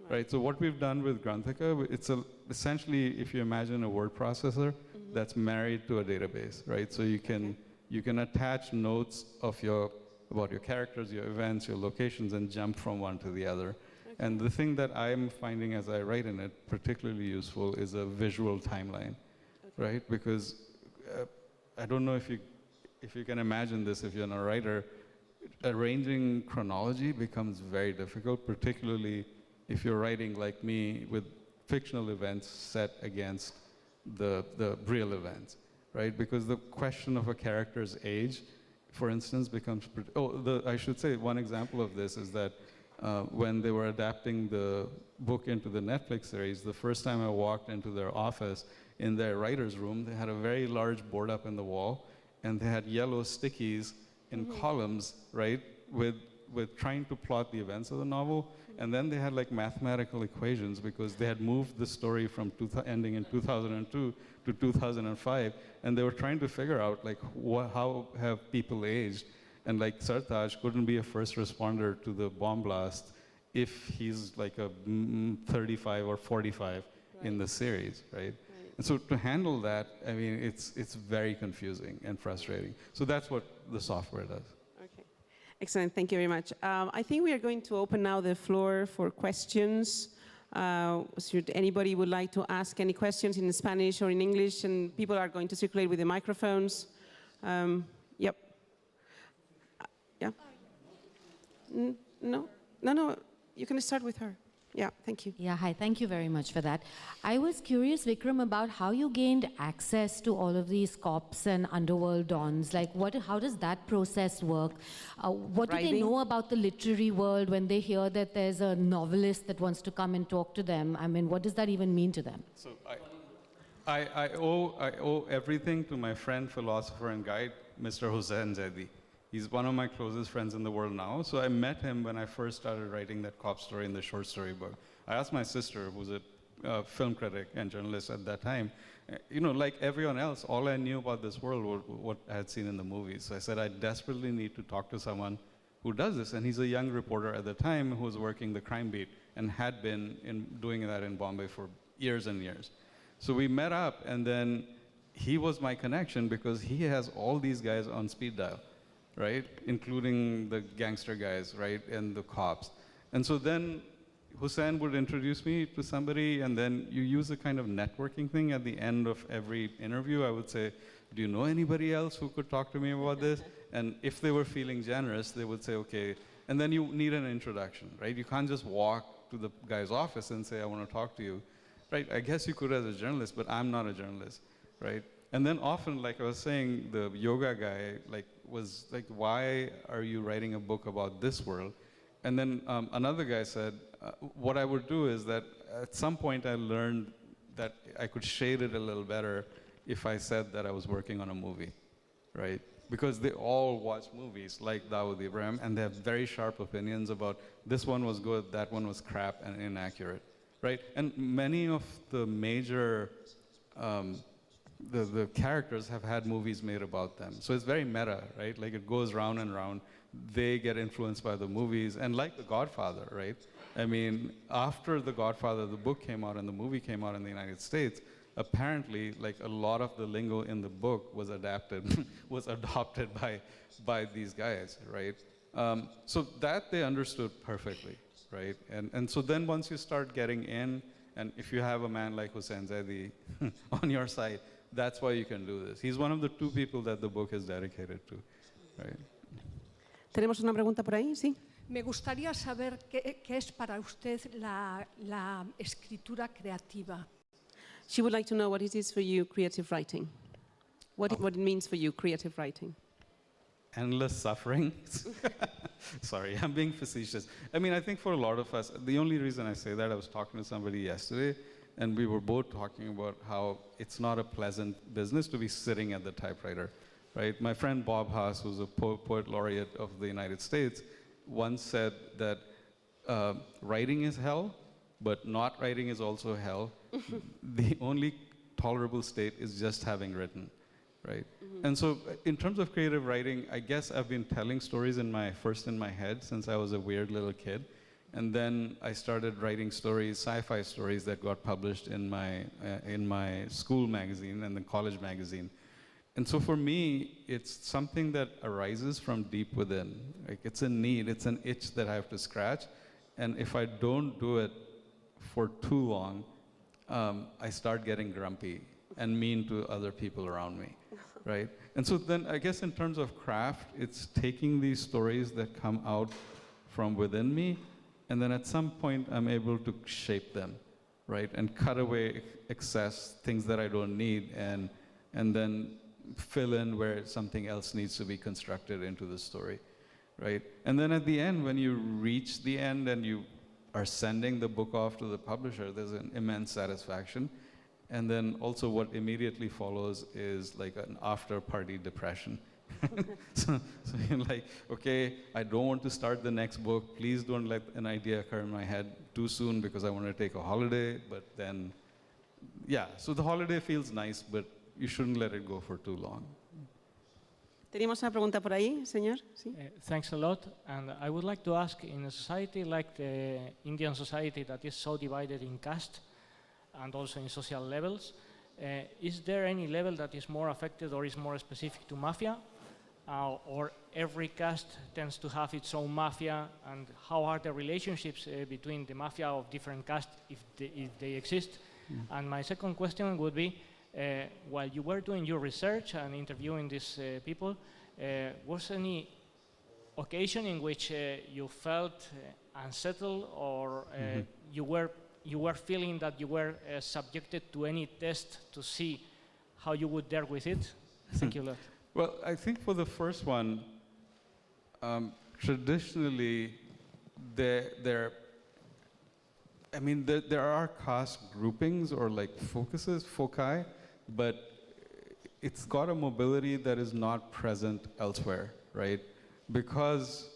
Speaker 3: right? So what we've done with Grantica, it's essentially, if you imagine a word processor that's married to a database, right? So you can attach notes about your characters, your events, your locations, and jump from one to the other. Okay. And the thing that I'm finding as I write in it particularly useful is a visual timeline, right? Because I don't know if you can imagine this if you're a writer. Arranging chronology becomes very difficult, particularly if you're writing like me with fictional events set against the real events, right? Because the question of a character's age, for instance, becomes... I should say one example of this is that when they were adapting the book into the Netflix series, the first time I walked into their office, in their writer's room, they had a very large board up in the wall, and they had yellow stickies in columns, right, with trying to plot the events of the novel, and then they had mathematical equations because they had moved the story from ending in 2002 to 2005, and they were trying to figure out how have people aged, and Sartaj couldn't be a first responder to the bomb blast if he's a 35 or 45 in the series, right? And so to handle that, it's very confusing and frustrating. So that's what the software does.
Speaker 2: Okay, excellent. Thank you very much. I think we are going to open now the floor for questions. Should anybody would like to ask any questions in Spanish or in English, and people are going to circulate with the microphones. Yep. Yeah. No. You can start with her. Yeah, thank you.
Speaker 4: Yeah, hi, thank you very much for that. I was curious, Vikram, about how you gained access to all of these cops and underworld dons. How does that process work? What do they know about the literary world when they hear that there's a novelist that wants to come and talk to them? What does that even mean to them?
Speaker 3: So I owe everything to my friend, philosopher, and guide, Mr. Hussain Zaidi. He's one of my closest friends in the world now. So I met him when I first started writing that cop story in the short story book. I asked my sister, who's a film critic and journalist at that time, like everyone else, all I knew about this world was what I had seen in the movies. So I said, I desperately need to talk to someone who does this. And he's a young reporter at the time who was working the crime beat and had been doing that in Bombay for years and years. So we met up, and then he was my connection because he has all these guys on speed dial, right? Including the gangster guys, right? And the cops. And so then Hussein would introduce me to somebody, and then you use a kind of networking thing at the end of every interview. I would say, do you know anybody else who could talk to me about this? And if they were feeling generous, they would say, okay. And then you need an introduction, right? You can't just walk to the guy's office and say, I want to talk to you, right? I guess you could as a journalist, but I'm not a journalist, right? And then often, like I was saying, the yoga guy was like, why are you writing a book about this world? And then another guy said, what I would do is that at some point I learned that I could shade it a little better if I said that I was working on a movie, right? Because they all watch movies like Dawood Ibrahim, and they have very sharp opinions about this one was good, that one was crap and inaccurate, right? And many of the major the characters have had movies made about them. So it's very meta, right? Like it goes round and round. They get influenced by the movies, and like The Godfather, right? I mean, after The Godfather, the book came out and the movie came out in the United States, apparently, like a lot of the lingo in the book was adapted, was adopted by these guys, right? So that they understood perfectly, right? And so then once you start getting in, and if you have a man like Hussein Zaidi on your side, that's why you can do this. He's one of the 2 people that the book is dedicated to, right?
Speaker 2: ¿Tenemos una pregunta por ahí? Sí.
Speaker 5: Me gustaría saber qué es para usted la escritura creativa.
Speaker 2: She would like to know what it is for you, creative writing. What it means for you, creative writing.
Speaker 3: Endless suffering. Sorry, I'm being facetious. I mean, I think for a lot of us, the only reason I say that, I was talking to somebody yesterday, and we were both talking about how it's not a pleasant business to be sitting at the typewriter, right? My friend Bob Haas, who's a poet laureate of the United States, once said that writing is hell, but not writing is also hell. The only tolerable state is just having written, right? And so in terms of creative writing, I guess I've been telling stories first in my head since I was a weird little kid. And then I started writing stories, sci-fi stories that got published in my school magazine and the college magazine. And so for me, it's something that arises from deep within. Like it's a need, it's an itch that I have to scratch. And if I don't do it for too long, I start getting grumpy and mean to other people around me, right? And so then I guess in terms of craft, it's taking these stories that come out from within me, and then at some point I'm able to shape them, right? And cut away excess, things that I don't need, and then fill in where something else needs to be constructed into the story, right? And then at the end, when you reach the end and you are sending the book off to the publisher, there's an immense satisfaction. And then also what immediately follows is like an after-party depression. so you're like, okay, I don't want to start the next book. Please don't let an idea occur in my head too soon because I want to take a holiday. But then, yeah, so the holiday feels nice, but you shouldn't let it go for too long.
Speaker 2: Tenemos una pregunta por ahí, señor. ¿Sí?
Speaker 6: Thanks a lot. And I would like to ask, in a society like the Indian society that is so divided in caste and also in social levels, is there any level that is more affected or is more specific to mafia? Or every caste tends to have its own mafia? And how are the relationships between the mafia of different castes, if they exist? And my second question would be, while you were doing your research and interviewing these people, was any occasion in which you felt unsettled or you were feeling that you were subjected to any test to see how you would dare with it? Thank you a lot.
Speaker 3: Well, I think for the first one, traditionally, there are caste groupings or like foci, but it's got a mobility that is not present elsewhere, right? Because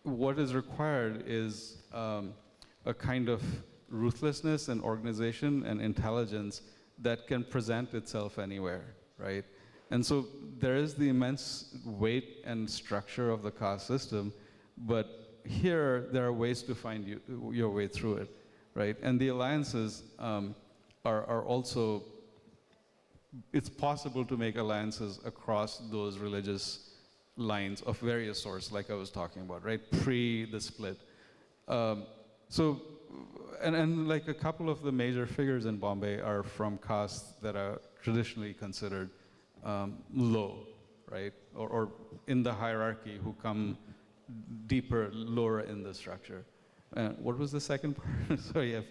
Speaker 3: what is required is a kind of ruthlessness and organization and intelligence that can present itself anywhere, right? And so there is the immense weight and structure of the caste system, but here there are ways to find your way through it, right? And the alliances are also it's possible to make alliances across those religious lines of various sorts, like I was talking about, right? Pre the split. And like a couple of the major figures in Bombay are from castes that are traditionally considered low, right? Or in the hierarchy, who come deeper, lower in the structure. What was the second part? Sorry,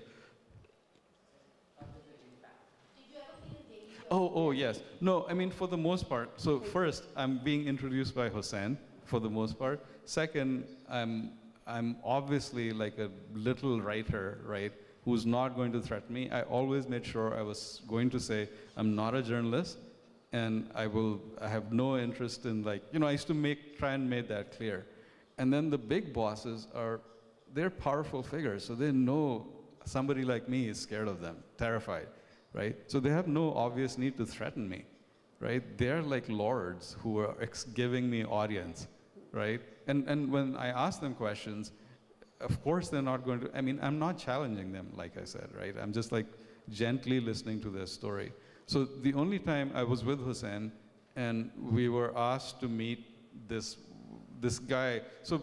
Speaker 3: Oh, yes. No, I mean, for the most part. So first, I'm being introduced by Hussein, for the most part. Second, I'm obviously like a little writer, right, who's not going to threaten me. I always made sure I was going to say, I'm not a journalist, and I have no interest in, like, I used to try and make that clear. And then the big bosses they're powerful figures, so they know somebody like me is scared of them, terrified. Right? So they have no obvious need to threaten me, right? They're like lords who are giving me audience, right? And when I ask them questions, of course they're not going to, I'm not challenging them, like I said, right? I'm just like gently listening to their story. So the only time I was with Hussein and we were asked to meet this guy. So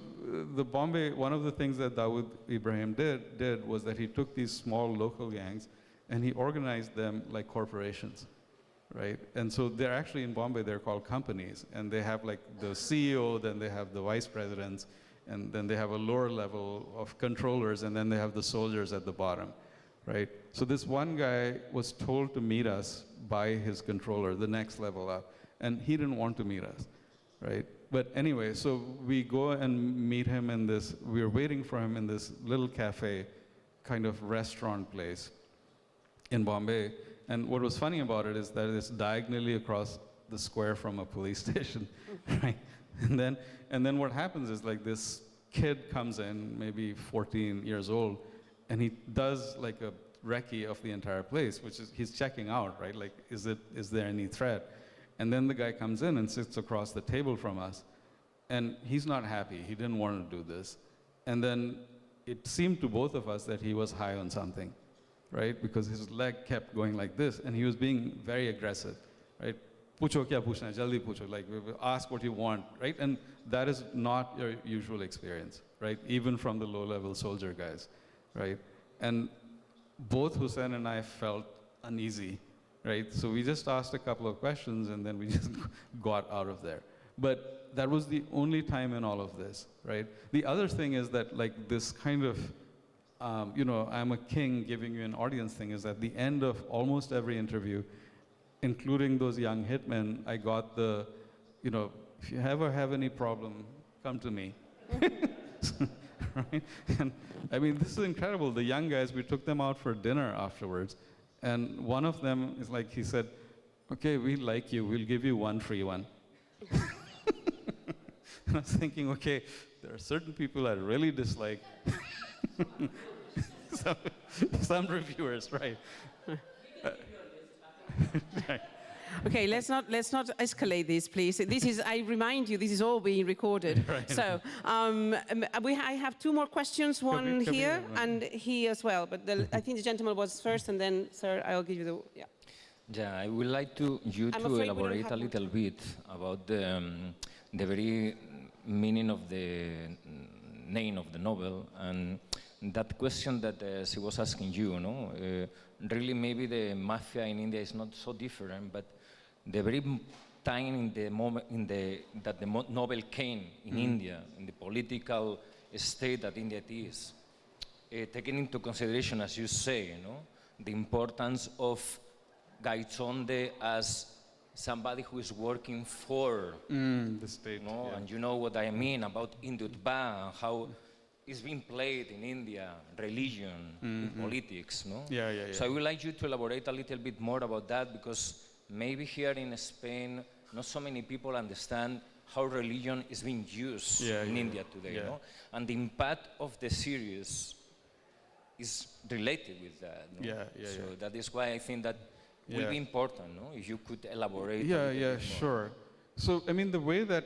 Speaker 3: the Bombay, one of the things that David Ibrahim did was that he took these small local gangs and he organized them like corporations, right? And so they're actually in Bombay, they're called companies, and they have like the CEO, then they have the vice presidents, and then they have a lower level of controllers, and then they have the soldiers at the bottom, right? So this one guy was told to meet us by his controller, the next level up, and he didn't want to meet us, right? But anyway, so we go and meet him we're waiting for him in this little cafe, kind of restaurant place in Bombay. And what was funny about it is that it's diagonally across the square from a police station, right? And then what happens is, like, this kid comes in, maybe 14 years old, and he does like a recce of the entire place, which is, he's checking out, right? Like, is there any threat? And then the guy comes in and sits across the table from us, and he's not happy. He didn't want to do this. And then it seemed to both of us that he was high on something, right? Because his leg kept going like this, and he was being very aggressive, right? Pucho kya puchna, jaldi pucho, like, ask what you want, right? And that is not your usual experience, right? Even from the low-level soldier guys, right? And both Hussein and I felt uneasy, right? So we just asked a couple of questions, and then we just got out of there. But that was the only time in all of this, right? The other thing is that, like, this kind of, I'm a king giving you an audience thing, is at the end of almost every interview, including those young hitmen, I got the, if you ever have any problem, come to me. Right? And this is incredible. The young guys, we took them out for dinner afterwards, and one of them is like, he said, okay, we like you, we'll give you one free one. And I was thinking, okay, there are certain people I really dislike. some reviewers, right? Right.
Speaker 2: Okay, let's not escalate this, please. I remind you, this is all being recorded. Right. So I have two more questions, one here and he as well. But I think the gentleman was first, and then, sir, I'll give you the, yeah.
Speaker 7: Yeah, I would like you to elaborate a little bit about the very meaning of the name of the novel, and that question that she was asking you, really maybe the mafia in India is not so different, but the very time in the moment that the novel came in India, in the political state that India is, taking into consideration, as you say, the importance of Gaitonde as somebody who is working for
Speaker 3: the state, yeah.
Speaker 7: And you know what I mean about Hindutva and how it's being played in India, religion, in politics,
Speaker 3: Yeah.
Speaker 7: So I would like you to elaborate a little bit more about that, because maybe here in Spain, not so many people understand how religion is being used in India today, and the impact of the series is related with that. So that is why I think that will be important, if you could elaborate.
Speaker 3: Yeah, sure. So, the way that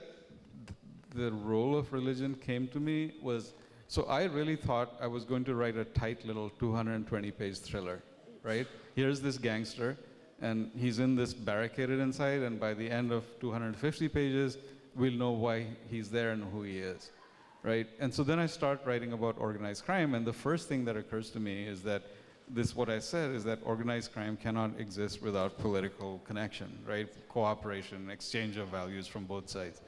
Speaker 3: the role of religion came to me was, so I really thought I was going to write a tight little 220-page thriller, right? Here's this gangster, And he's in this barricaded inside, and by the end of 250 pages, we'll know why he's there and who he is, right? And so then I start writing about organized crime, and the first thing that occurs to me is that what I said is that organized crime cannot exist without political connection, right? Cooperation, exchange of values from both sides.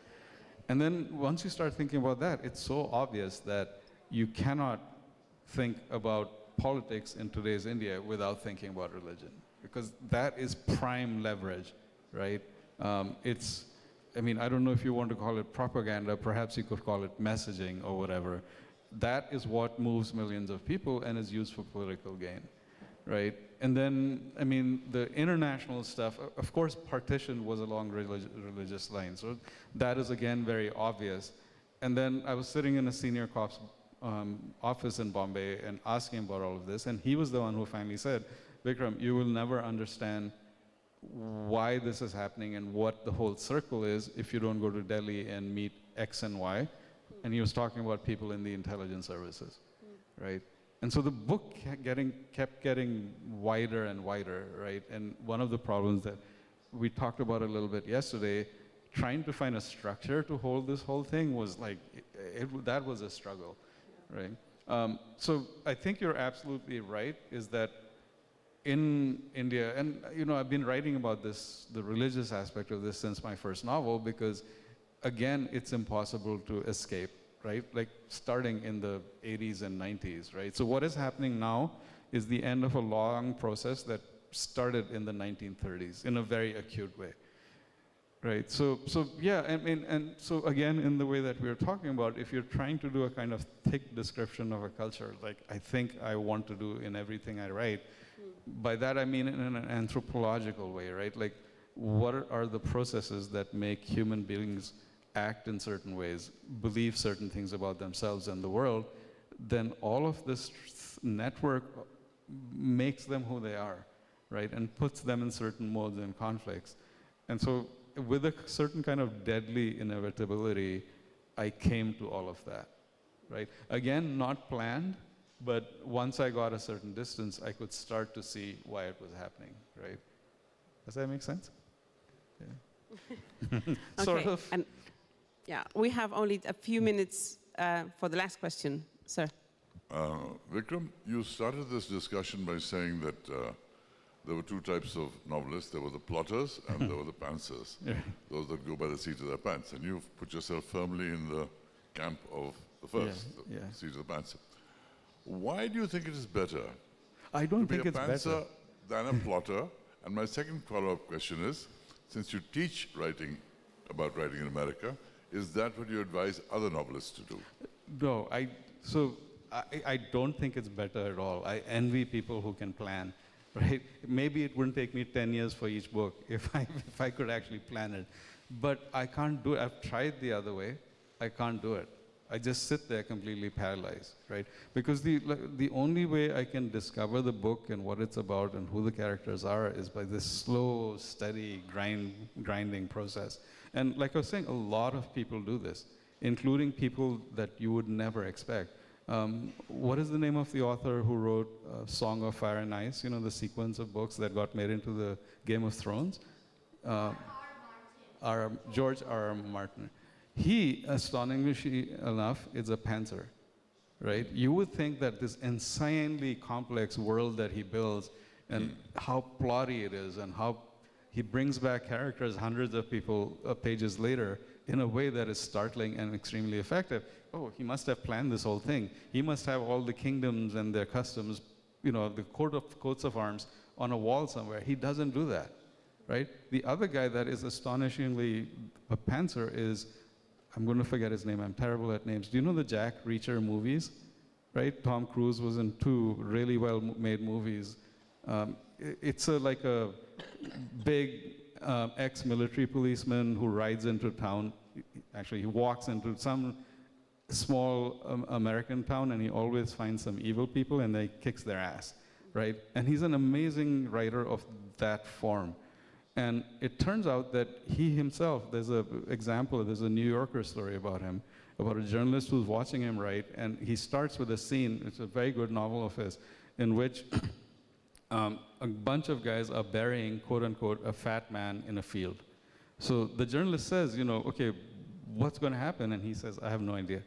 Speaker 3: And then once you start thinking about that, it's so obvious that you cannot think about politics in today's India without thinking about religion, because that is prime leverage, right? I mean, I don't know if you want to call it propaganda, perhaps you could call it messaging or whatever. That is what moves millions of people and is used for political gain, right? And then, I mean, the international stuff, of course, partition was along religious lines. So that is, again, very obvious. And then I was sitting in a senior cop's office in Bombay and asking about all of this, and he was the one who finally said, Vikram, you will never understand why this is happening and what the whole circle is if you don't go to Delhi and meet X and Y. And he was talking about people in the intelligence services, right? And so the book kept getting wider and wider, right? And one of the problems that we talked about a little bit yesterday, trying to find a structure to hold this whole thing was like, that was a struggle, right? So I think you're absolutely right, is that in India, and you know, I've been writing about this, the religious aspect of this since my first novel, because again, it's impossible to escape, right? Like starting in the 80s and 90s, right? So what is happening now is the end of a long process that started in the 1930s in a very acute way, right? So yeah, I mean, and so again, in the way that we were talking about, if you're trying to do a kind of thick description of a culture, like I think I want to do in everything I write, by that I mean in an anthropological way, right? Like, what are the processes that make human beings act in certain ways, believe certain things about themselves and the world? Then all of this network makes them who they are, right? And puts them in certain modes and conflicts. And so with a certain kind of deadly inevitability, I came to all of that, right? Again, not planned, but once I got a certain distance, I could start to see why it was happening, right? Does that make sense? Yeah. Sort of.
Speaker 2: And yeah, we have only a few minutes for the last question, sir.
Speaker 8: Vikram, you started this discussion by saying that there were two types of novelists. There were the plotters and there were the pantsers, those that go by the seat of their pants. And you've put yourself firmly in the camp of the first, the seat of the pantser. Why do you think it is better
Speaker 3: I don't
Speaker 8: to be
Speaker 3: think
Speaker 8: a
Speaker 3: it's
Speaker 8: pantser
Speaker 3: better
Speaker 8: than a plotter? And my second follow-up question is, since you teach writing about writing in America, is that what you advise other novelists to do?
Speaker 3: No, I don't think it's better at all. I envy people who can plan, right? Maybe it wouldn't take me 10 years for each book if I could actually plan it. But I can't do it. I've tried the other way. I can't do it. I just sit there completely paralyzed, right? Because the only way I can discover the book and what it's about and who the characters are is by this slow, steady, grinding process. And like I was saying, a lot of people do this, including people that you would never expect. What is the name of the author who wrote Song of Fire and Ice, you know, the sequence of books that got made into the Game of Thrones? George R.R. Martin. He, astonishingly enough, is a pantser, right? You would think that this insanely complex world that he builds and how plotty it is and how he brings back characters hundreds of pages later in a way that is startling and extremely effective. Oh, he must have planned this whole thing. He must have all the kingdoms and their customs, you know, the coats of arms on a wall somewhere. He doesn't do that, right? The other guy that is astonishingly a pantser is, I'm going to forget his name. I'm terrible at names. Do you know the Jack Reacher movies? Right? Tom Cruise was in 2 really well-made movies. It's like a big ex-military policeman who rides into town. Actually, he walks into some small American town, and he always finds some evil people, and they kicks their ass, right? And he's an amazing writer of that form. And it turns out that he himself, there's a New Yorker story about him, about a journalist who's watching him write, and he starts with a scene, it's a very good novel of his, in which a a bunch of guys are burying, quote unquote, a fat man in a field. So the journalist says, okay, what's going to happen? And he says, I have no idea,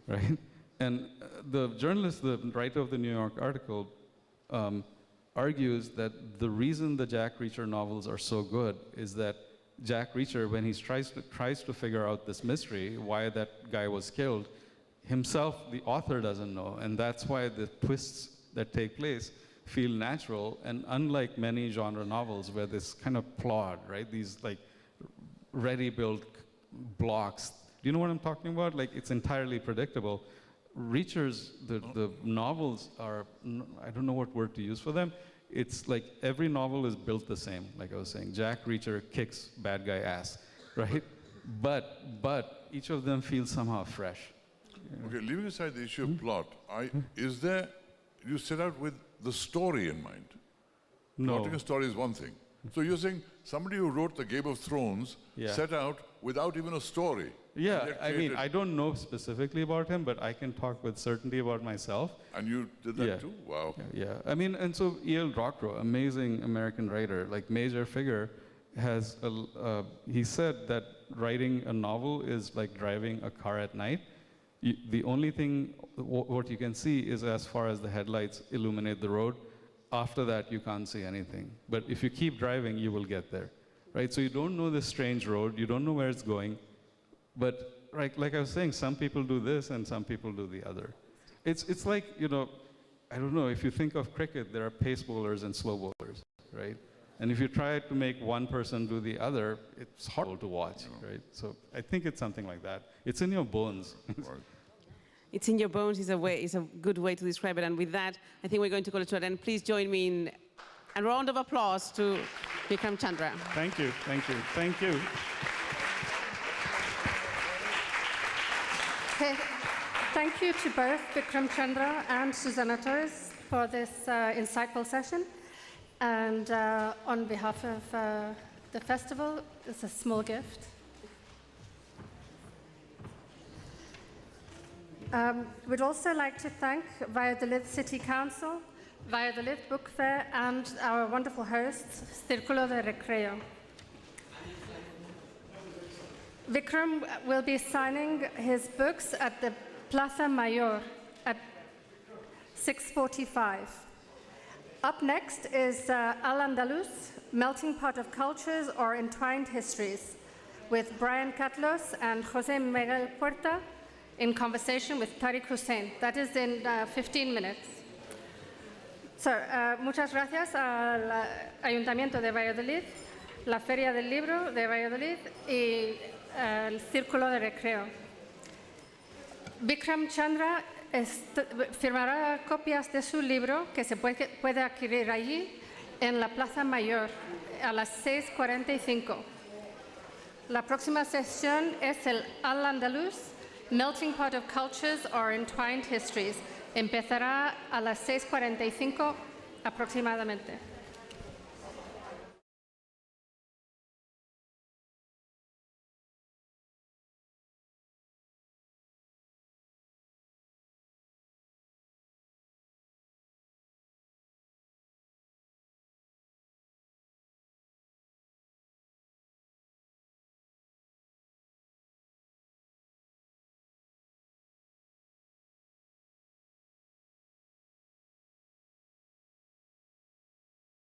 Speaker 3: right? And the journalist, the writer of the New York article, argues that the reason the Jack Reacher novels are so good is that Jack Reacher, when he tries to figure out this mystery, why that guy was killed, himself, the author, doesn't know. And that's why the twists that take place feel natural, and unlike many genre novels where this kind of plot, right? These like ready-built blocks. Do you know what I'm talking about? Like, it's entirely predictable. Reacher's, the novels are, I don't know what word to use for them. It's like every novel is built the same, like I was saying. Jack Reacher kicks bad guy ass, right? But each of them feels somehow fresh.
Speaker 8: Okay, leaving aside the issue of plot, you set out with the story in mind.
Speaker 3: No.
Speaker 8: Plotting a story is one thing. So you're saying somebody who wrote the Game of Thrones set out without even a story.
Speaker 3: Yeah, I mean, I don't know specifically about him, but I can talk with certainty about myself.
Speaker 8: And you did that too? Wow.
Speaker 3: Yeah, I mean, and so E.L. Doctorow, amazing American writer, like major figure, has, he said that writing a novel is like driving a car at night. The only thing, what you can see is as far as the headlights illuminate the road. After that, you can't see anything. But if you keep driving, you will get there, right? So you don't know this strange road, you don't know where it's going. But like I was saying, some people do this and some people do the other. It's like, I don't know, if you think of cricket, there are pace bowlers and slow bowlers, right? And if you try to make one person do the other, it's horrible to watch, right? So I think it's something like that. It's in your bones.
Speaker 2: It's in your bones is a good way to describe it. And with that, I think we're going to call it to an end. Please join me in a round of applause to Vikram Chandra.
Speaker 3: Thank you, thank you, thank you.
Speaker 1: Okay. Thank you to both Vikram Chandra and Susana Torres for this insightful session. And on behalf of the festival, it's a small gift. We'd also like to thank Valladolid City Council, Valladolid Book Fair, and our wonderful hosts, Círculo de Recreo. Vikram will be signing his books at the Plaza Mayor at 6:45. Up next is Al-Andalus, Melting Pot of Cultures or Entwined Histories, with Brian Catlos and José Miguel Puerta, in conversation with Tariq Hussein. That is in 15 minutes. So, muchas gracias al Ayuntamiento de Valladolid, la Feria del Libro de Valladolid y el Círculo de Recreo. Vikram Chandra firmará copias de su libro que se puede adquirir allí en la Plaza Mayor a las 6:45. La próxima sesión es el Al-Andalus, Melting Pot of Cultures or Entwined Histories. Empezará a las 6:45 aproximadamente.